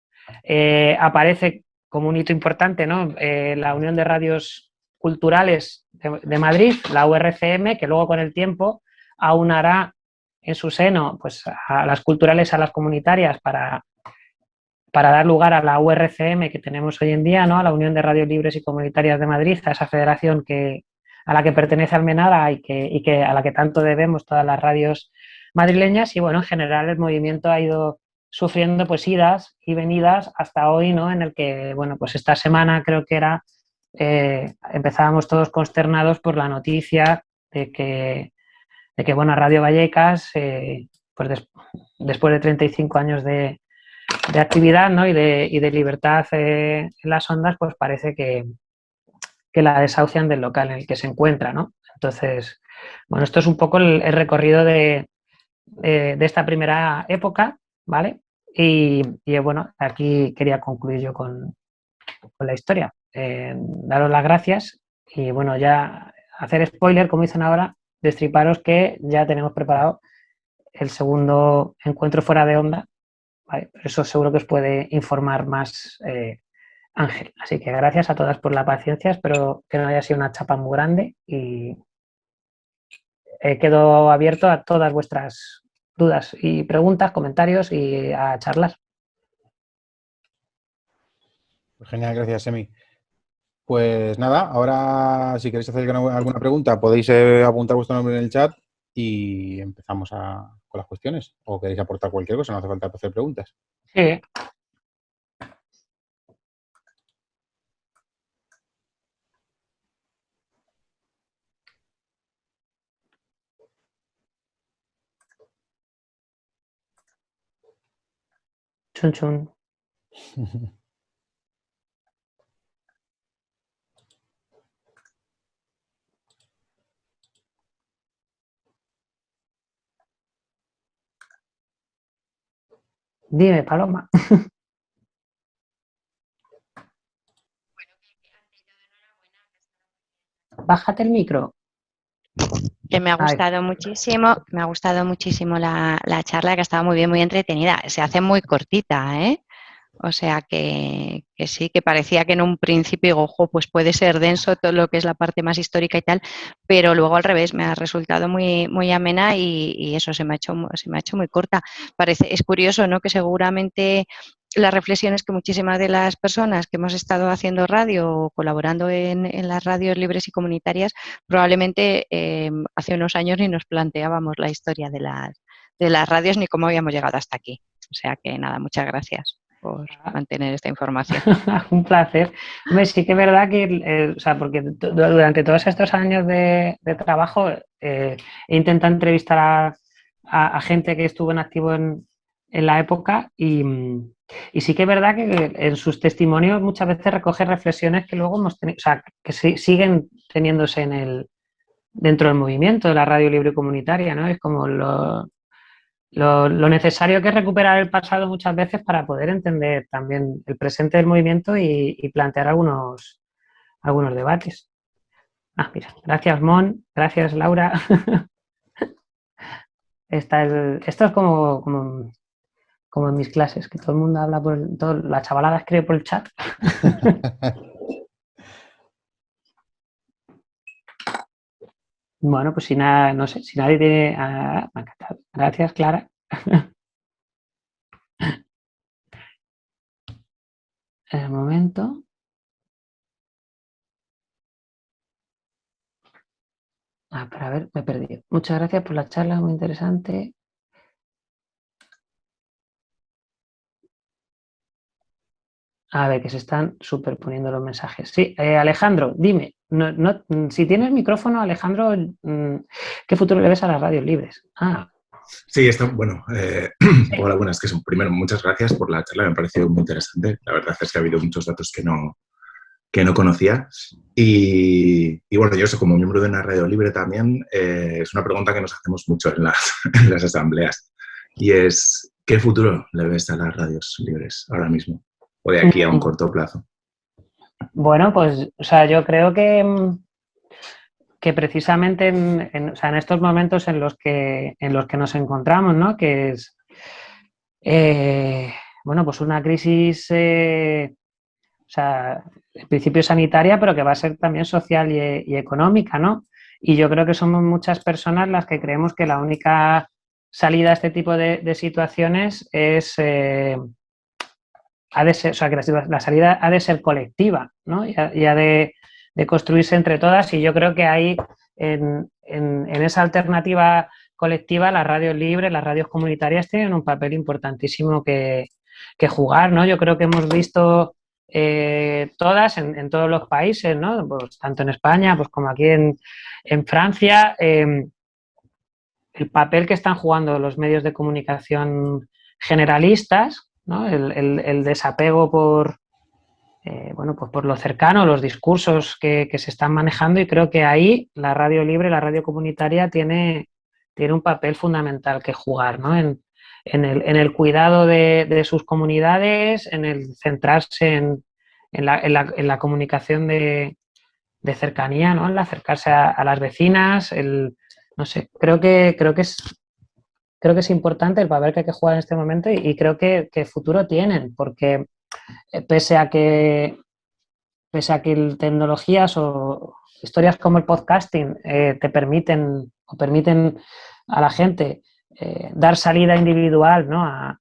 Aparece como un hito importante, ¿no? La Unión de Radios Culturales de Madrid, la URCM, que luego con el tiempo aunará en su seno pues, a las culturales, a las comunitarias, para dar lugar a la URCM que tenemos hoy en día, ¿no? A la Unión de Radios Libres y Comunitarias de Madrid, a esa federación a la que pertenece Almenara y que a la que tanto debemos todas las radios madrileñas. Y bueno, en general el movimiento ha ido sufriendo pues idas y venidas hasta hoy, ¿no? En el que, bueno, pues esta semana creo que empezábamos todos consternados por la noticia de que bueno, Radio Vallecas, pues después de 35 años de actividad, ¿no? y de libertad en las ondas, pues parece que la desahucian del local en el que se encuentra, ¿no? Entonces, bueno, esto es un poco el recorrido de esta primera época, ¿vale? Y bueno, aquí quería concluir yo con la historia. Daros las gracias y bueno, ya hacer spoiler, como dicen ahora, destriparos que ya tenemos preparado el segundo encuentro fuera de onda, ¿vale? Pero eso seguro que os puede informar más Ángel. Así que gracias a todas por la paciencia, espero que no haya sido una chapa muy grande y quedo abierto a todas vuestras dudas y preguntas, comentarios y a charlar. Pues genial, gracias, Emi. Pues nada, ahora si queréis hacer alguna pregunta podéis apuntar vuestro nombre en el chat y empezamos con las cuestiones. O queréis aportar cualquier cosa, no hace falta hacer preguntas. Sí. Chun chun. Dime, Paloma. Bájate el micro. Que me ha gustado muchísimo la charla, que estaba muy bien, muy entretenida. Se hace muy cortita, ¿eh? O sea que sí, que parecía que en un principio digo, ojo, pues puede ser denso todo lo que es la parte más histórica y tal, pero luego al revés, me ha resultado muy, muy amena y eso se me ha hecho muy corta. Es curioso, ¿no? Que seguramente las reflexiones que muchísimas de las personas que hemos estado haciendo radio o colaborando en las radios libres y comunitarias, probablemente hace unos años ni nos planteábamos la historia de las radios ni cómo habíamos llegado hasta aquí. O sea que nada, muchas gracias por mantener esta información. Un placer. Hombre, sí que es verdad que, o sea, porque durante todos estos años de trabajo he intentado entrevistar a gente que estuvo en activo en la época y sí que es verdad que en sus testimonios muchas veces recoge reflexiones que luego hemos tenido, o sea, que siguen teniéndose dentro del movimiento de la radio libre comunitaria, ¿no? Es como lo necesario que es recuperar el pasado muchas veces para poder entender también el presente del movimiento y plantear algunos debates. Mira, gracias Mon, gracias Laura. Esto es como en mis clases, que todo el mundo habla la chavalada escribe por el chat. Bueno, pues si nada, no sé, si nadie tiene... me ha encantado. Gracias, Clara. En el momento. Pero a ver, me he perdido. Muchas gracias por la charla, muy interesante. A ver, que se están superponiendo los mensajes. Sí, Alejandro, dime, si tienes micrófono, Alejandro, ¿qué futuro le ves a las radios libres? Sí, bueno, hola, buenas, primero, muchas gracias por la charla, me ha parecido muy interesante. La verdad es que ha habido muchos datos que no conocía. Y bueno, yo como miembro de una radio libre también, es una pregunta que nos hacemos mucho en las asambleas. Y es, ¿qué futuro le ves a las radios libres ahora mismo? O de aquí a un corto plazo. Bueno, pues, o sea, yo creo que precisamente o sea, en estos momentos en los que nos encontramos, ¿no? Que es, bueno, pues una crisis, o sea, en principio sanitaria, pero que va a ser también social y económica, ¿no? Y yo creo que somos muchas personas las que creemos que la única salida a este tipo de situaciones es, ha de ser, o sea, que la salida ha de ser colectiva, ¿no? Y ha de construirse entre todas, y yo creo que ahí, en esa alternativa colectiva, las radios libres, las radios comunitarias tienen un papel importantísimo que jugar, ¿no? Yo creo que hemos visto todas en todos los países, ¿no? Pues tanto en España pues como aquí en Francia, el papel que están jugando los medios de comunicación generalistas, ¿no? El desapego por, bueno, pues por lo cercano, los discursos que se están manejando, y creo que ahí la radio libre, la radio comunitaria tiene un papel fundamental que jugar, ¿no? En el cuidado de sus comunidades, en el centrarse en la comunicación de cercanía, ¿no? En acercarse a las vecinas, no sé, creo que es importante el papel que hay que jugar en este momento, y creo que futuro tienen, porque pese a que tecnologías o historias como el podcasting te permiten o permiten a la gente dar salida individual, ¿no? a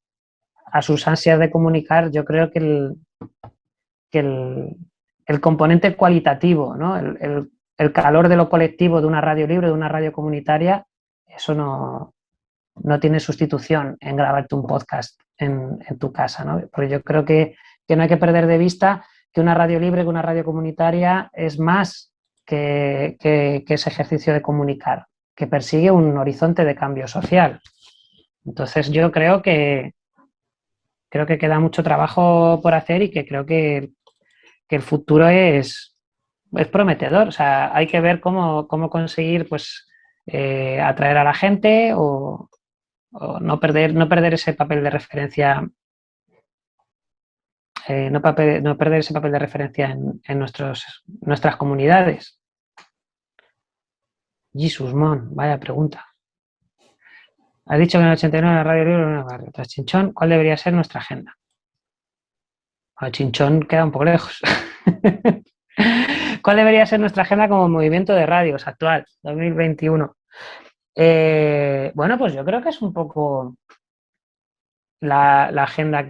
sus ansias de comunicar, yo creo que el componente cualitativo, ¿no? El calor de lo colectivo de una radio libre, de una radio comunitaria, eso no tiene sustitución en grabarte un podcast en tu casa, ¿no? Porque yo creo que no hay que perder de vista que una radio libre, que una radio comunitaria es más que ese ejercicio de comunicar, que persigue un horizonte de cambio social. Entonces yo creo que queda mucho trabajo por hacer, y que creo que el futuro es prometedor. O sea, hay que ver cómo conseguir pues atraer a la gente, o no perder ese papel de referencia, no perder ese papel de referencia en nuestras comunidades. Jesus Mon, vaya pregunta. Has dicho que en el 89 la radio libre no barrio. Tras Chinchón, ¿cuál debería ser nuestra agenda? Bueno, Chinchón queda un poco lejos. ¿Cuál debería ser nuestra agenda como movimiento de radios actual, 2021? Bueno, pues yo creo que es un poco la agenda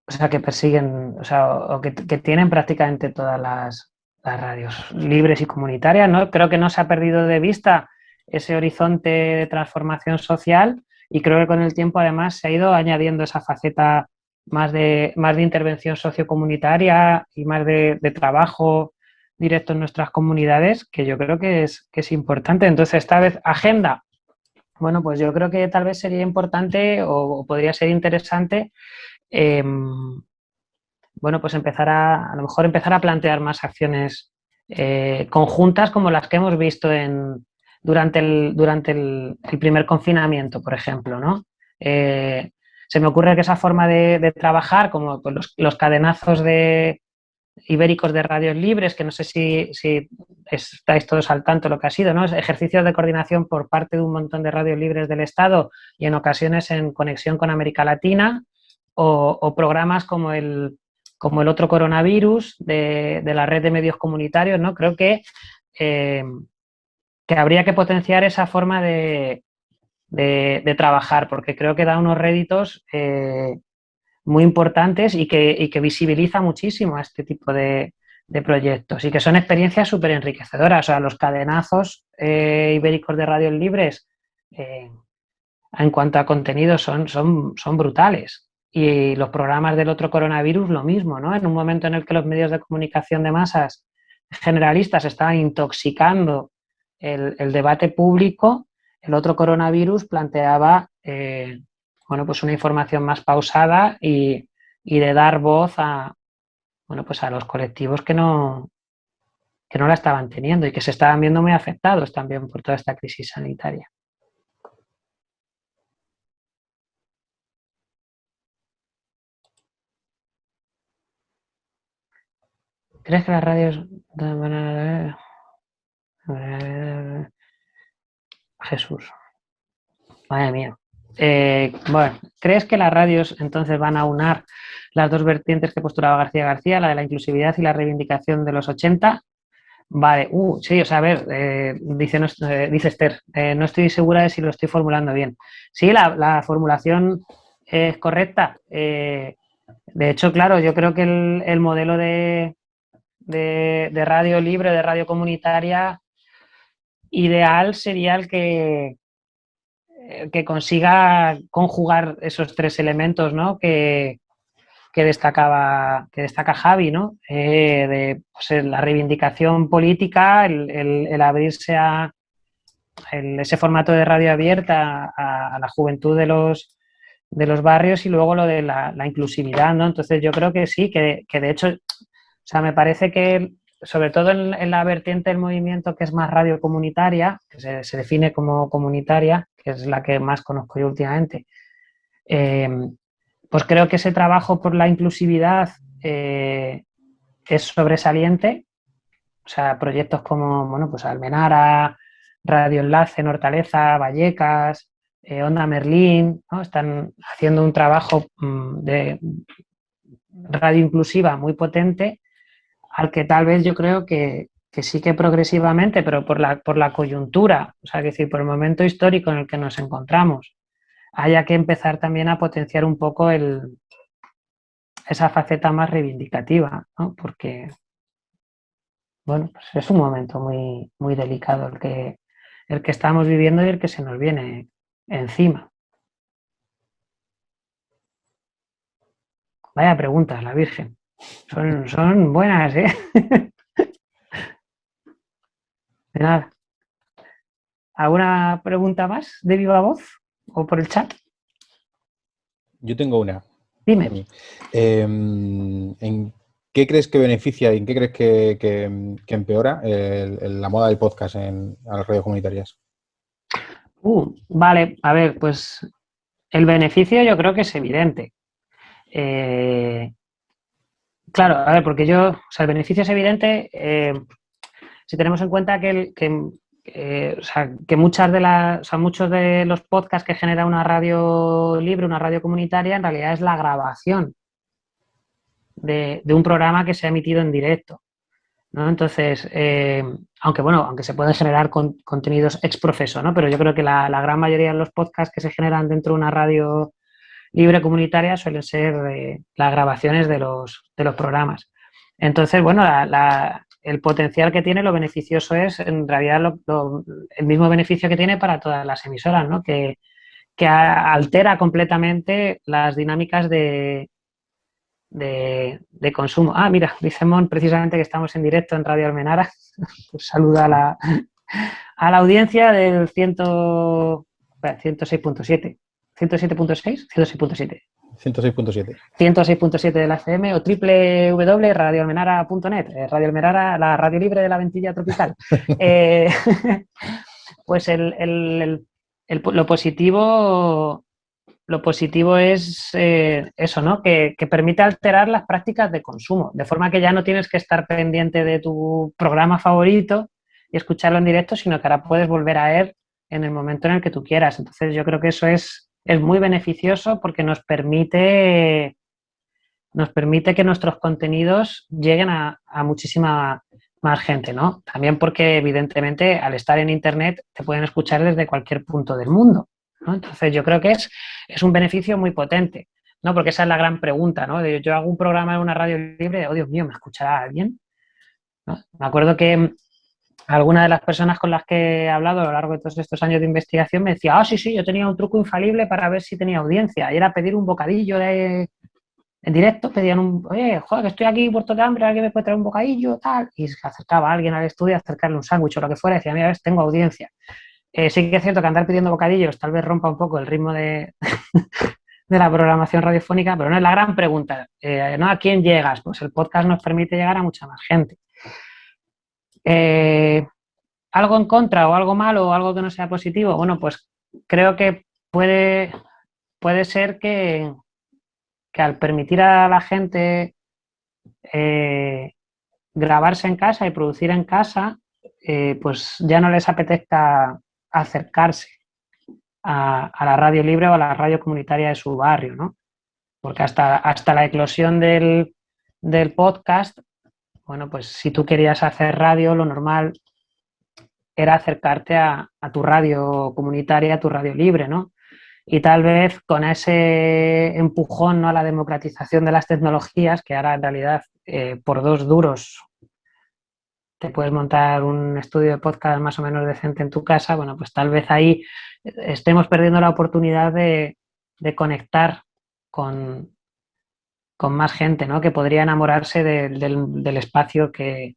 o sea, que persiguen, o sea, o que tienen prácticamente todas las radios libres y comunitarias, ¿no? Creo que no se ha perdido de vista ese horizonte de transformación social, y creo que con el tiempo además se ha ido añadiendo esa faceta más de intervención sociocomunitaria y más de trabajo directo en nuestras comunidades, que yo creo que es importante. Entonces, esta vez, agenda. Bueno, pues yo creo que tal vez sería importante o podría ser interesante, eh, bueno, pues a lo mejor empezar a plantear más acciones conjuntas, como las que hemos visto durante el primer confinamiento, por ejemplo, ¿no? Se me ocurre que esa forma de trabajar, como con los cadenazos ibéricos de radios libres, que no sé si estáis todos al tanto de lo que ha sido, ¿no? Ejercicios de coordinación por parte de un montón de radios libres del Estado, y en ocasiones en conexión con América Latina, o programas como el otro coronavirus de la red de medios comunitarios, ¿no? Creo que habría que potenciar esa forma de trabajar, porque creo que da unos réditos muy importantes, y que visibiliza muchísimo a este tipo de proyectos, y que son experiencias súper enriquecedoras. O sea, los cadenazos ibéricos de radios libres, en cuanto a contenido, son brutales. Y los programas del otro coronavirus, lo mismo, ¿no? En un momento en el que los medios de comunicación de masas generalistas estaban intoxicando el debate público, el otro coronavirus planteaba bueno, pues una información más pausada, y de dar voz bueno, pues a los colectivos que no la estaban teniendo, y que se estaban viendo muy afectados también por toda esta crisis sanitaria. ¿Crees que las radios... Jesús, madre mía. Bueno, ¿crees que las radios entonces van a unar las dos vertientes que postulaba García García, la de la inclusividad y la reivindicación de los 80? Vale, sí, o sea, a ver, dice Esther, no estoy segura de si lo estoy formulando bien. Sí, la formulación es correcta. De hecho, claro, yo creo que el modelo de radio libre, de radio comunitaria, ideal sería el que consiga conjugar esos tres elementos, ¿no? Que destaca Javi, ¿no? Pues, la reivindicación política, el abrirse a ese formato de radio abierta a la juventud de los barrios y luego lo de la inclusividad, ¿no? Entonces yo creo que sí, que de hecho, o sea, me parece que sobre todo en la vertiente del movimiento que es más radio comunitaria, que se define como comunitaria, que es la que más conozco yo últimamente, pues creo que ese trabajo por la inclusividad es sobresaliente. O sea, proyectos como, bueno, pues Almenara, Radio Enlace en Hortaleza, Vallecas, Onda Merlín, ¿no? Están haciendo un trabajo de radio inclusiva muy potente, al que tal vez yo creo que sí que progresivamente, pero por la coyuntura, o sea, es decir, por el momento histórico en el que nos encontramos, haya que empezar también a potenciar un poco esa faceta más reivindicativa, ¿no? Porque, bueno, pues es un momento muy, muy delicado el que estamos viviendo y el que se nos viene encima. Vaya preguntas, la Virgen. Son buenas, ¿eh? De nada. ¿Alguna pregunta más de viva voz o por el chat? Yo tengo una. Dime. ¿En qué crees que beneficia y en qué crees que empeora la moda del podcast a las radios comunitarias? Vale, a ver, pues el beneficio yo creo que es evidente. Claro, a ver, porque o sea, el beneficio es evidente si tenemos en cuenta o sea, que muchos de los podcasts que genera una radio libre, una radio comunitaria, en realidad es la grabación de un programa que se ha emitido en directo, ¿no? Entonces, aunque se pueden generar contenidos ex profeso, ¿no? Pero yo creo que la gran mayoría de los podcasts que se generan dentro de una radio libre comunitaria suelen ser las grabaciones de los programas. Entonces, bueno, el potencial que tiene, lo beneficioso es en realidad el mismo beneficio que tiene para todas las emisoras, ¿no? Que altera completamente las dinámicas de consumo. Mira, dice Mon precisamente que estamos en directo en Radio Almenara. Pues saluda a la audiencia del 106.7. 107.6, 106.7. 106.7. 106.7 de la FM o www.radioalmenara.net. Radio Almenara, la radio libre de la Ventilla tropical. Pues lo positivo es eso, ¿no? Que permite alterar las prácticas de consumo, de forma que ya no tienes que estar pendiente de tu programa favorito y escucharlo en directo, sino que ahora puedes volver a él en el momento en el que tú quieras. Entonces yo creo que eso es muy beneficioso porque nos permite que nuestros contenidos lleguen a muchísima más gente, ¿no? También porque, evidentemente, al estar en Internet te pueden escuchar desde cualquier punto del mundo, ¿no? Entonces yo creo que es un beneficio muy potente, ¿no? Porque esa es la gran pregunta, ¿no? Yo hago un programa en una radio libre, oh Dios mío, ¿me escuchará alguien? ¿No? Me acuerdo que alguna de las personas con las que he hablado a lo largo de todos estos años de investigación me decía, sí, yo tenía un truco infalible para ver si tenía audiencia, y era pedir un bocadillo en directo, pedían oye, joder, que estoy aquí muerto de hambre, ¿alguien me puede traer un bocadillo? Tal, y se acercaba a alguien al estudio a acercarle un sándwich o lo que fuera, y decía, mira, ves, tengo audiencia. Sí que es cierto que andar pidiendo bocadillos tal vez rompa un poco el ritmo de la programación radiofónica, pero no es la gran pregunta. ¿No? ¿A quién llegas? Pues el podcast nos permite llegar a mucha más gente. ¿Algo en contra o algo malo o algo que no sea positivo? Bueno, pues creo que puede ser que al permitir a la gente grabarse en casa y producir en casa, pues ya no les apetezca acercarse a la radio libre o a la radio comunitaria de su barrio, ¿no? Porque hasta la eclosión del podcast, bueno, pues si tú querías hacer radio, lo normal era acercarte a tu radio comunitaria, a tu radio libre, ¿no? Y tal vez con ese empujón, ¿no?, a la democratización de las tecnologías, que ahora en realidad por 2 duros te puedes montar un estudio de podcast más o menos decente en tu casa, bueno, pues tal vez ahí estemos perdiendo la oportunidad de conectar con más gente, ¿no?, que podría enamorarse del espacio de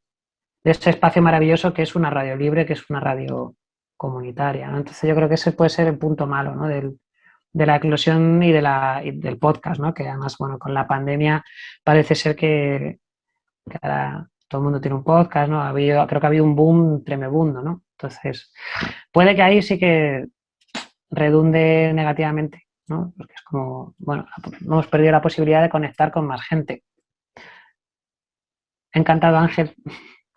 ese espacio maravilloso que es una radio libre, que es una radio comunitaria, ¿no? Entonces yo creo que ese puede ser el punto malo, ¿no?, de la eclosión y del podcast, ¿no? Que además, bueno, con la pandemia parece ser que ahora todo el mundo tiene un podcast, ¿no? Creo que ha habido un boom tremebundo, ¿no? Entonces, puede que ahí sí que redunde negativamente, ¿no? Porque es como, bueno, hemos perdido la posibilidad de conectar con más gente. Encantado, Ángel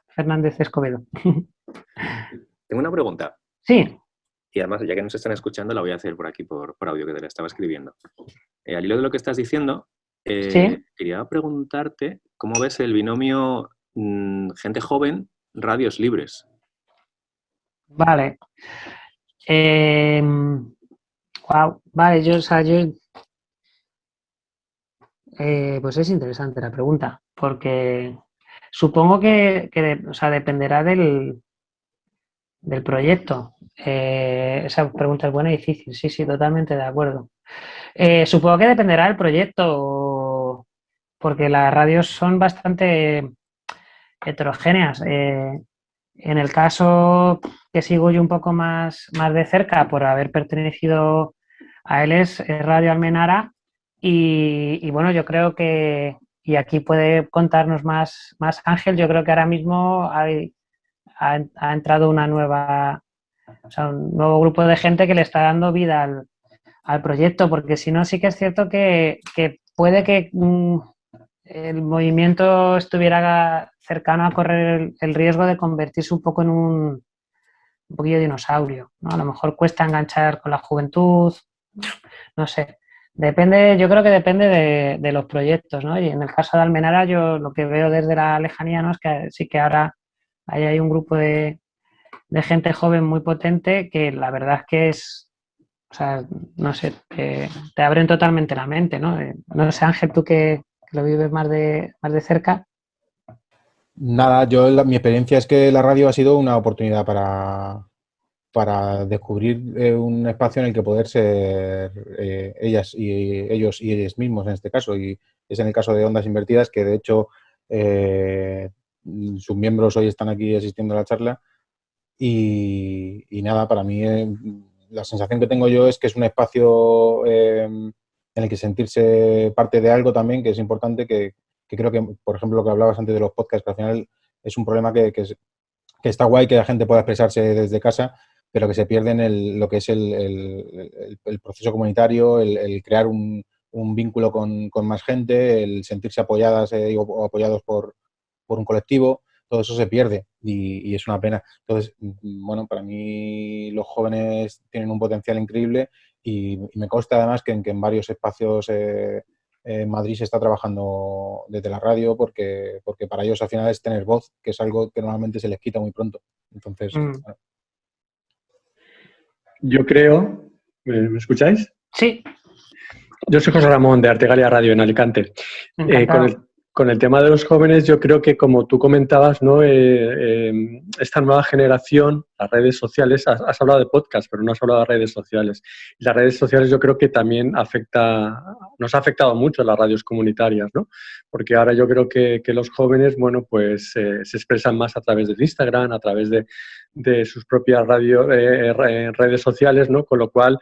Fernández Escobedo. Tengo una pregunta. Sí. Y además, ya que nos están escuchando, la voy a hacer por aquí, por audio, que te la estaba escribiendo. Al hilo de lo que estás diciendo, ¿Sí? quería preguntarte cómo ves el binomio gente joven, radios libres. Vale. Wow. Vale, pues es interesante la pregunta, porque supongo que dependerá del proyecto. Esa pregunta es buena y difícil, sí, totalmente de acuerdo. Supongo que dependerá del proyecto, porque las radios son bastante heterogéneas. En el caso que sigo yo un poco más de cerca por haber pertenecido a él es Radio Almenara y bueno, yo creo que, y aquí puede contarnos más Ángel, yo creo que ahora mismo ha entrado un nuevo grupo de gente que le está dando vida al proyecto, porque si no sí que es cierto que puede que el movimiento estuviera cercano a correr el riesgo de convertirse un poco en un poquillo dinosaurio, ¿no? A lo mejor cuesta enganchar con la juventud, no sé. Yo creo que depende de los proyectos, ¿no? Y en el caso de Almenara, yo lo que veo desde la lejanía, ¿no?, es que sí que ahora ahí hay un grupo de gente joven muy potente que la verdad es que o sea, no sé, te abren totalmente la mente, ¿no? No sé, Ángel, tú que lo vives más de cerca. Nada, mi experiencia es que la radio ha sido una oportunidad para descubrir un espacio en el que poder ser ellas y ellos y ellos mismos en este caso. Y es en el caso de Ondas Invertidas, que de hecho sus miembros hoy están aquí asistiendo a la charla. Y nada, para mí la sensación que tengo yo es que es un espacio en el que sentirse parte de algo también, que es importante, que creo que, por ejemplo, lo que hablabas antes de los podcasts, que al final es un problema que está guay que la gente pueda expresarse desde casa, pero que se pierde en lo que es el proceso comunitario, el crear un vínculo con más gente, el sentirse apoyadas o apoyados por un colectivo. Todo eso se pierde y es una pena. Entonces, bueno, para mí los jóvenes tienen un potencial increíble y me consta además que en varios espacios en Madrid se está trabajando desde la radio porque para ellos al final es tener voz, que es algo que normalmente se les quita muy pronto. Entonces, bueno. Yo creo... ¿Me escucháis? Sí. Yo soy José Ramón de Artegalia Radio en Alicante. Con el tema de los jóvenes, yo creo que, como tú comentabas, ¿no? Esta nueva generación, las redes sociales, has hablado de podcast, pero no has hablado de redes sociales. Y las redes sociales yo creo que también nos ha afectado mucho a las radios comunitarias, ¿no? Porque ahora yo creo que los jóvenes, bueno, pues se expresan más a través de Instagram, a través de sus propias redes sociales, ¿no? Con lo cual,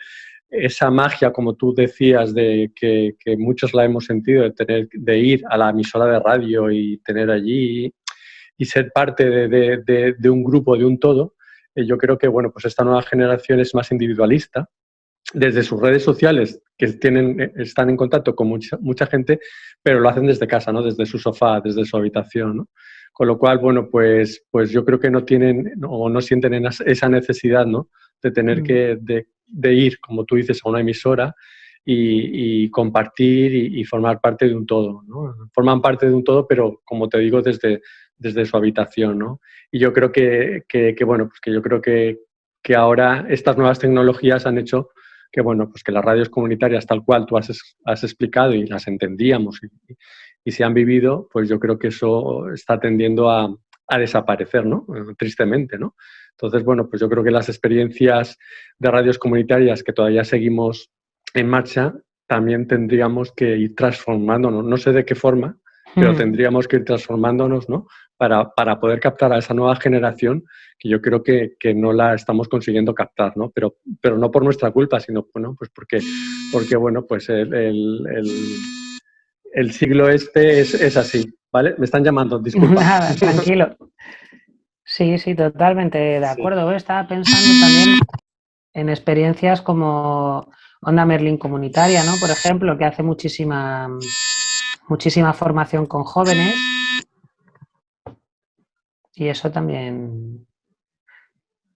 esa magia, como tú decías, de que muchos la hemos sentido, de ir a la emisora de radio y tener allí y ser parte de un grupo, de un todo, yo creo que, bueno, pues esta nueva generación es más individualista. Desde sus redes sociales, que están en contacto con mucha gente, pero lo hacen desde casa, ¿no? Desde su sofá, desde su habitación, ¿no? Con lo cual, bueno, pues yo creo que no tienen o no sienten esa necesidad, ¿no? De tener que de ir, como tú dices, a una emisora y compartir y formar parte de un todo, ¿no? Forman parte de un todo, pero como te digo, desde su habitación, ¿no? Y yo creo bueno, pues que yo creo que ahora estas nuevas tecnologías han hecho que, bueno, pues que las radios comunitarias tal cual tú has explicado y las entendíamos y se han vivido, pues yo creo que eso está tendiendo a desaparecer, ¿no? Tristemente, ¿no? Entonces, bueno, pues yo creo que las experiencias de radios comunitarias que todavía seguimos en marcha, también tendríamos que ir transformándonos, no sé de qué forma, pero tendríamos que ir transformándonos, ¿no? Para poder captar a esa nueva generación que yo creo que no la estamos consiguiendo captar, ¿no? Pero no por nuestra culpa, sino, bueno, pues porque bueno, pues el siglo este es así, ¿vale? Me están llamando, disculpa. Nada, tranquilo. Sí, totalmente de acuerdo. Estaba pensando también en experiencias como Onda Merlín Comunitaria, ¿no? Por ejemplo, que hace muchísima formación con jóvenes y eso también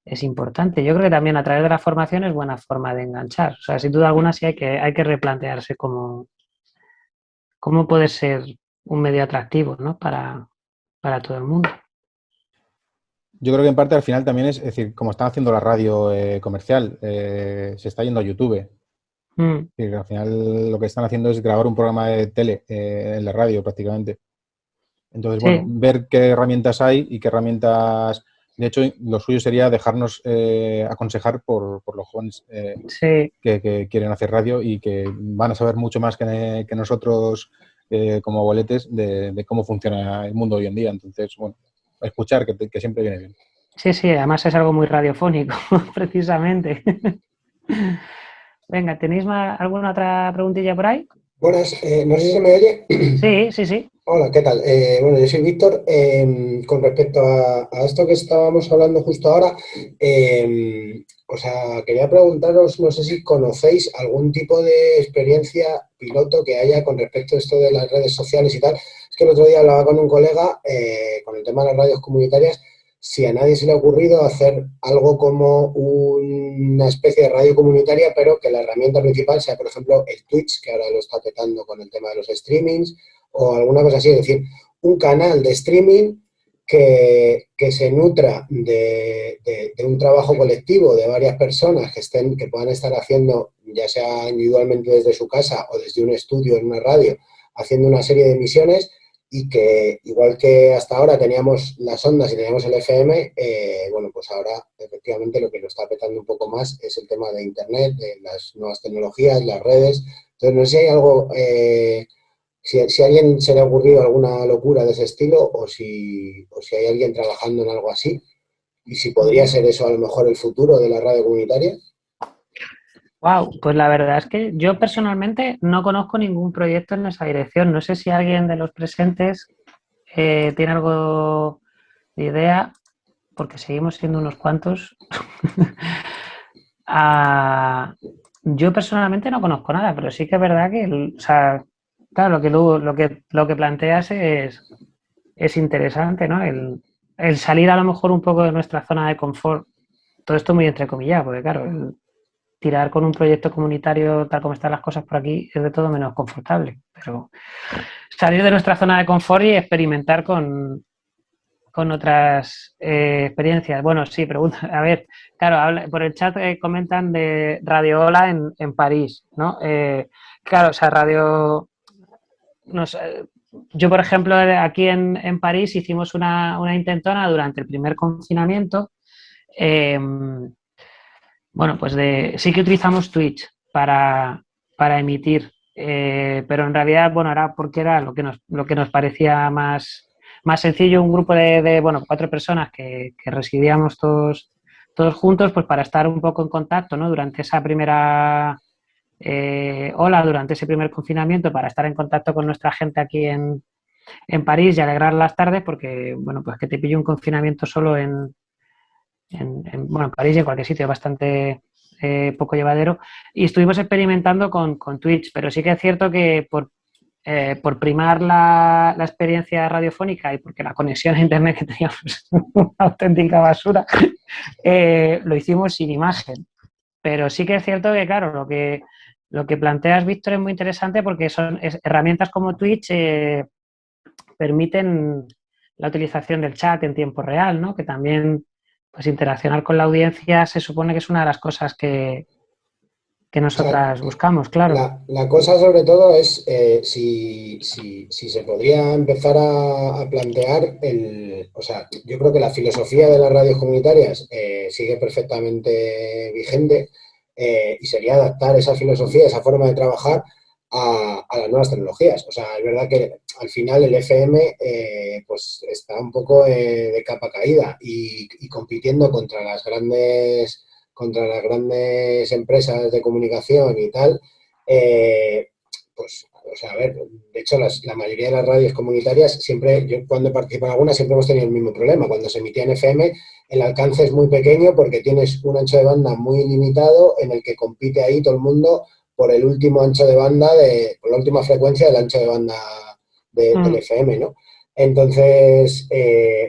es importante. Yo creo que también a través de la formación es buena forma de enganchar. O sea, sin duda alguna sí hay que replantearse cómo puede ser un medio atractivo, ¿no? para todo el mundo. Yo creo que en parte al final también es decir, como están haciendo la radio comercial, se está yendo a YouTube. Es decir, al final lo que están haciendo es grabar un programa de tele en la radio prácticamente. Entonces, bueno, ver qué herramientas hay y qué herramientas... De hecho, lo suyo sería dejarnos aconsejar por los jóvenes que quieren hacer radio y que van a saber mucho más que nosotros como boletes de cómo funciona el mundo hoy en día. Entonces, bueno, escuchar, que siempre viene bien. Sí, además es algo muy radiofónico, precisamente. Venga, ¿tenéis alguna otra preguntilla por ahí? Buenas, no sé si se me oye. Sí. Hola, ¿qué tal? Bueno, yo soy Víctor. Con respecto a esto que estábamos hablando justo ahora, o sea, quería preguntaros, no sé si conocéis algún tipo de experiencia piloto que haya con respecto a esto de las redes sociales y tal. Es que el otro día hablaba con un colega con el tema de las radios comunitarias, si a nadie se le ha ocurrido hacer algo como una especie de radio comunitaria, pero que la herramienta principal sea, por ejemplo, el Twitch, que ahora lo está petando con el tema de los streamings, o alguna cosa así, es decir, un canal de streaming que se nutra de un trabajo colectivo de varias personas que puedan estar haciendo, ya sea individualmente desde su casa o desde un estudio en una radio, haciendo una serie de emisiones y que, igual que hasta ahora teníamos las ondas y teníamos el FM, bueno, pues ahora efectivamente lo que lo está petando un poco más es el tema de Internet, de las nuevas tecnologías, las redes. Entonces, no sé si hay algo... Si a alguien se le ha ocurrido alguna locura de ese estilo o si hay alguien trabajando en algo así y si podría ser eso a lo mejor el futuro de la radio comunitaria. Wow, pues la verdad es que yo personalmente no conozco ningún proyecto en esa dirección. No sé si alguien de los presentes tiene algo de idea, porque seguimos siendo unos cuantos. Yo personalmente no conozco nada, pero sí que es verdad que, o sea, claro, lo que planteas es interesante, ¿no? El salir a lo mejor un poco de nuestra zona de confort, todo esto muy entrecomillado, porque claro, el tirar con un proyecto comunitario tal como están las cosas por aquí es de todo menos confortable, pero salir de nuestra zona de confort y experimentar con otras experiencias. Bueno, sí, pregunta, a ver, claro, por el chat comentan de Radio Ola en París, ¿no? Claro, o sea, yo, por ejemplo, aquí en París hicimos una intentona durante el primer confinamiento. Bueno, pues sí que utilizamos Twitch para emitir, pero en realidad, bueno, era porque era lo que nos parecía más sencillo, un grupo de 4 personas que residíamos todos juntos, pues para estar un poco en contacto, ¿no? Durante esa primera durante ese primer confinamiento, para estar en contacto con nuestra gente aquí en París y alegrar las tardes, porque, bueno, pues que te pille un confinamiento solo en París y en cualquier sitio es bastante poco llevadero, y estuvimos experimentando con Twitch, pero sí que es cierto que por por primar la experiencia radiofónica y porque la conexión a internet que teníamos una auténtica basura, lo hicimos sin imagen. Pero sí que es cierto que, claro, lo que planteas, Víctor, es muy interesante porque son herramientas como Twitch permiten la utilización del chat en tiempo real, ¿no? Que también, pues, interaccionar con la audiencia se supone que es una de las cosas que nosotras buscamos, claro. La cosa sobre todo es si se podría empezar a plantear o sea, yo creo que la filosofía de las radios comunitarias sigue perfectamente vigente y sería adaptar esa filosofía, esa forma de trabajar a las nuevas tecnologías. O sea, es verdad que al final el FM pues está un poco de capa caída y compitiendo contra las grandes empresas de comunicación y tal, pues, o sea, a ver, de hecho, la mayoría de las radios comunitarias, siempre, yo cuando he participado en alguna, siempre hemos tenido el mismo problema. Cuando se emitía en FM, el alcance es muy pequeño porque tienes un ancho de banda muy limitado en el que compite ahí todo el mundo por el último ancho de banda, por la última frecuencia del ancho de banda del FM, ¿no? Entonces,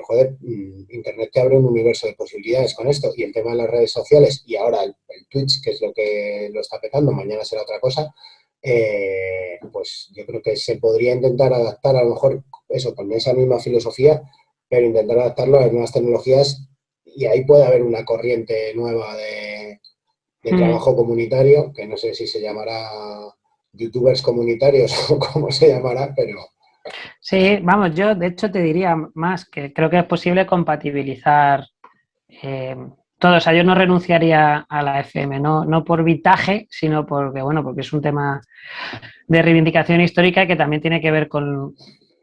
joder, Internet te abre un universo de posibilidades con esto y el tema de las redes sociales y ahora el Twitch, que es lo que lo está petando, mañana será otra cosa, pues yo creo que se podría intentar adaptar a lo mejor eso con esa misma filosofía, pero intentar adaptarlo a las nuevas tecnologías y ahí puede haber una corriente nueva de trabajo comunitario, que no sé si se llamará youtubers comunitarios o cómo se llamará, pero... Sí, vamos, yo de hecho te diría más que creo que es posible compatibilizar todo. O sea, yo no renunciaría a la FM, no por vitaje, sino porque, bueno, porque es un tema de reivindicación histórica que también tiene que ver con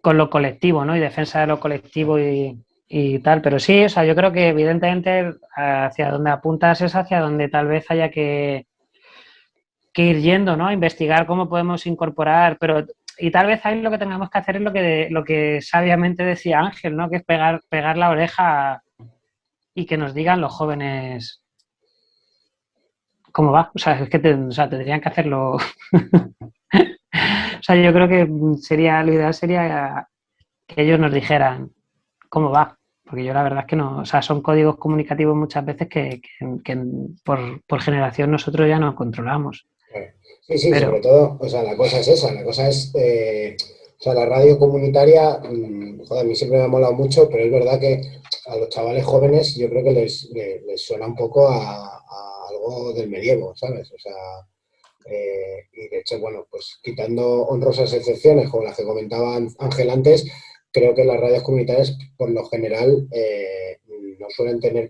lo colectivo, ¿no? Y defensa de lo colectivo y tal. Pero sí, o sea, yo creo que evidentemente hacia donde apuntas es hacia donde tal vez haya que ir yendo, ¿no? Investigar cómo podemos incorporar, pero y tal vez ahí lo que tengamos que hacer es lo que sabiamente decía Ángel, ¿no? Que es pegar la oreja y que nos digan los jóvenes cómo va. O sea, es que tendrían que hacerlo. O sea, yo creo que lo ideal sería que ellos nos dijeran cómo va. Porque yo la verdad es que no, o sea, son códigos comunicativos muchas veces que por generación nosotros ya no controlamos. Sí, pero... sobre todo, o sea, la cosa es esa, o sea, la radio comunitaria, joder, a mí siempre me ha molado mucho, pero es verdad que a los chavales jóvenes yo creo que les suena un poco a algo del medievo, ¿sabes? O sea, y de hecho, bueno, pues quitando honrosas excepciones, como las que comentaba Ángel antes, creo que las radios comunitarias, por lo general, no suelen tener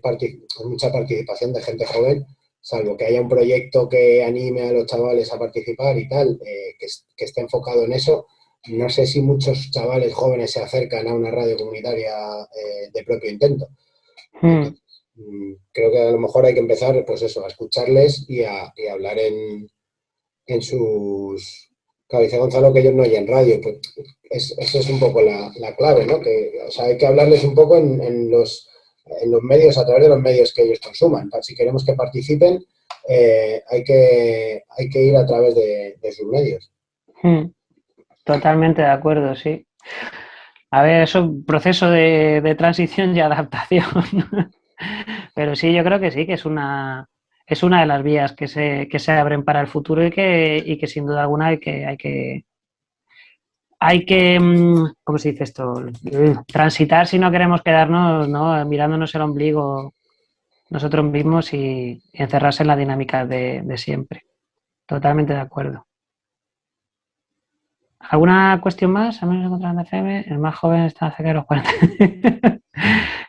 mucha participación de gente joven, salvo que haya un proyecto que anime a los chavales a participar y tal, que esté enfocado en eso. No sé si muchos chavales jóvenes se acercan a una radio comunitaria de propio intento. Entonces, creo que a lo mejor hay que empezar, pues eso, a escucharles y a hablar en sus... Claro, dice Gonzalo que ellos no oyen radio, pues eso es un poco la clave, ¿no? Que, o sea, hay que hablarles un poco en los medios, a través de los medios que ellos consuman. Si queremos que participen, hay que ir a través de sus medios. Totalmente de acuerdo, sí. A ver, es un proceso de transición y adaptación. Pero sí, yo creo que sí, que es una de las vías que se abren para el futuro y que sin duda alguna hay que ¿cómo se dice esto? Transitar si no queremos quedarnos, ¿no? Mirándonos el ombligo nosotros mismos y encerrarse en la dinámica de siempre. Totalmente de acuerdo. ¿Alguna cuestión más? ¿Al menos encontrando FM? El más joven está cerca de los 40.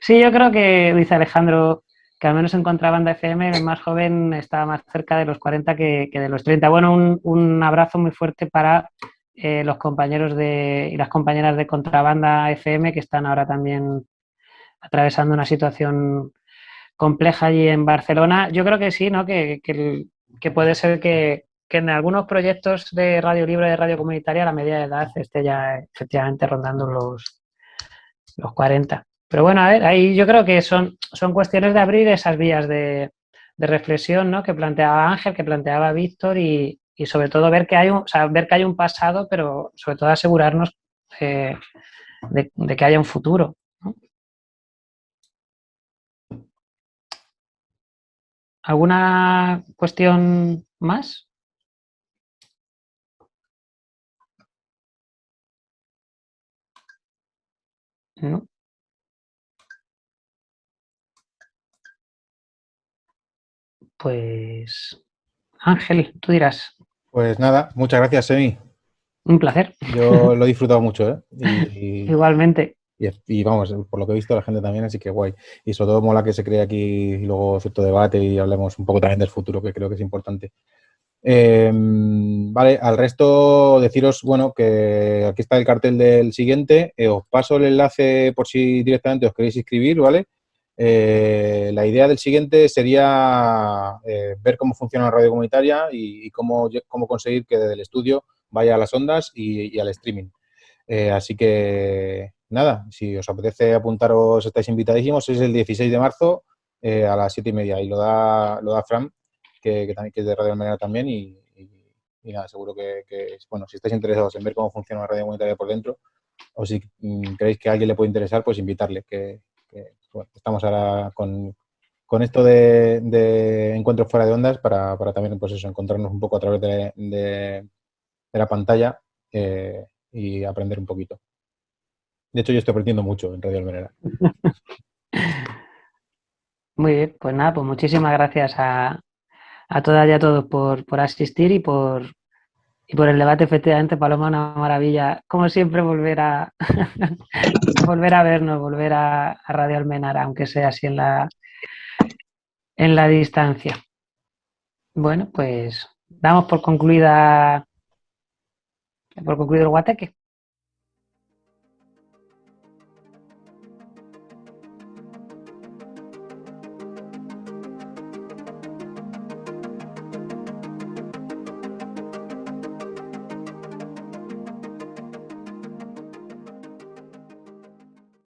Sí, yo creo que, dice Alejandro, que al menos en Contrabanda FM el más joven está más cerca de los 40 que de los 30. Bueno, un abrazo muy fuerte para los compañeros y las compañeras de Contrabanda FM que están ahora también atravesando una situación compleja allí en Barcelona. Yo creo que sí, ¿no? Que puede ser que en algunos proyectos de radio libre, de radio comunitaria, la media de edad esté ya efectivamente rondando los 40. Pero bueno, a ver, ahí yo creo que son cuestiones de abrir esas vías de reflexión, ¿no? Que planteaba Ángel, que planteaba Víctor y y sobre todo ver que hay un pasado, pero sobre todo asegurarnos de que haya un futuro, ¿no? ¿Alguna cuestión más? ¿No? Pues, Ángel, tú dirás. Pues nada, muchas gracias, Semi. Un placer. Yo lo he disfrutado mucho, ¿eh? Igualmente. Y vamos, por lo que he visto, la gente también, así que guay. Y sobre todo mola que se cree aquí y luego cierto debate y hablemos un poco también del futuro, que creo que es importante. Vale, al resto deciros, bueno, que aquí está el cartel del siguiente. Os paso el enlace por si directamente os queréis inscribir, ¿vale? La idea del siguiente sería ver cómo funciona la radio comunitaria y cómo conseguir que desde el estudio vaya a las ondas y al streaming. Así que, nada, si os apetece apuntaros, estáis invitadísimos. Es el 16 de marzo a las 7:30 y lo da Fran, que también que es de Radio Almenara también y nada, seguro que, bueno, si estáis interesados en ver cómo funciona la radio comunitaria por dentro o si creéis que a alguien le puede interesar, pues invitarle, bueno, estamos ahora con esto de encuentros fuera de ondas para también, pues eso, encontrarnos un poco a través de la pantalla y aprender un poquito. De hecho, yo estoy aprendiendo mucho en Radio Almenara. Muy bien, pues nada, pues muchísimas gracias a todas y a todos por asistir y por el debate. Efectivamente, Paloma, una maravilla. Como siempre, volver a volver a vernos, volver a Radio Almenara, aunque sea así en la distancia. Bueno, pues damos por concluido el guateque.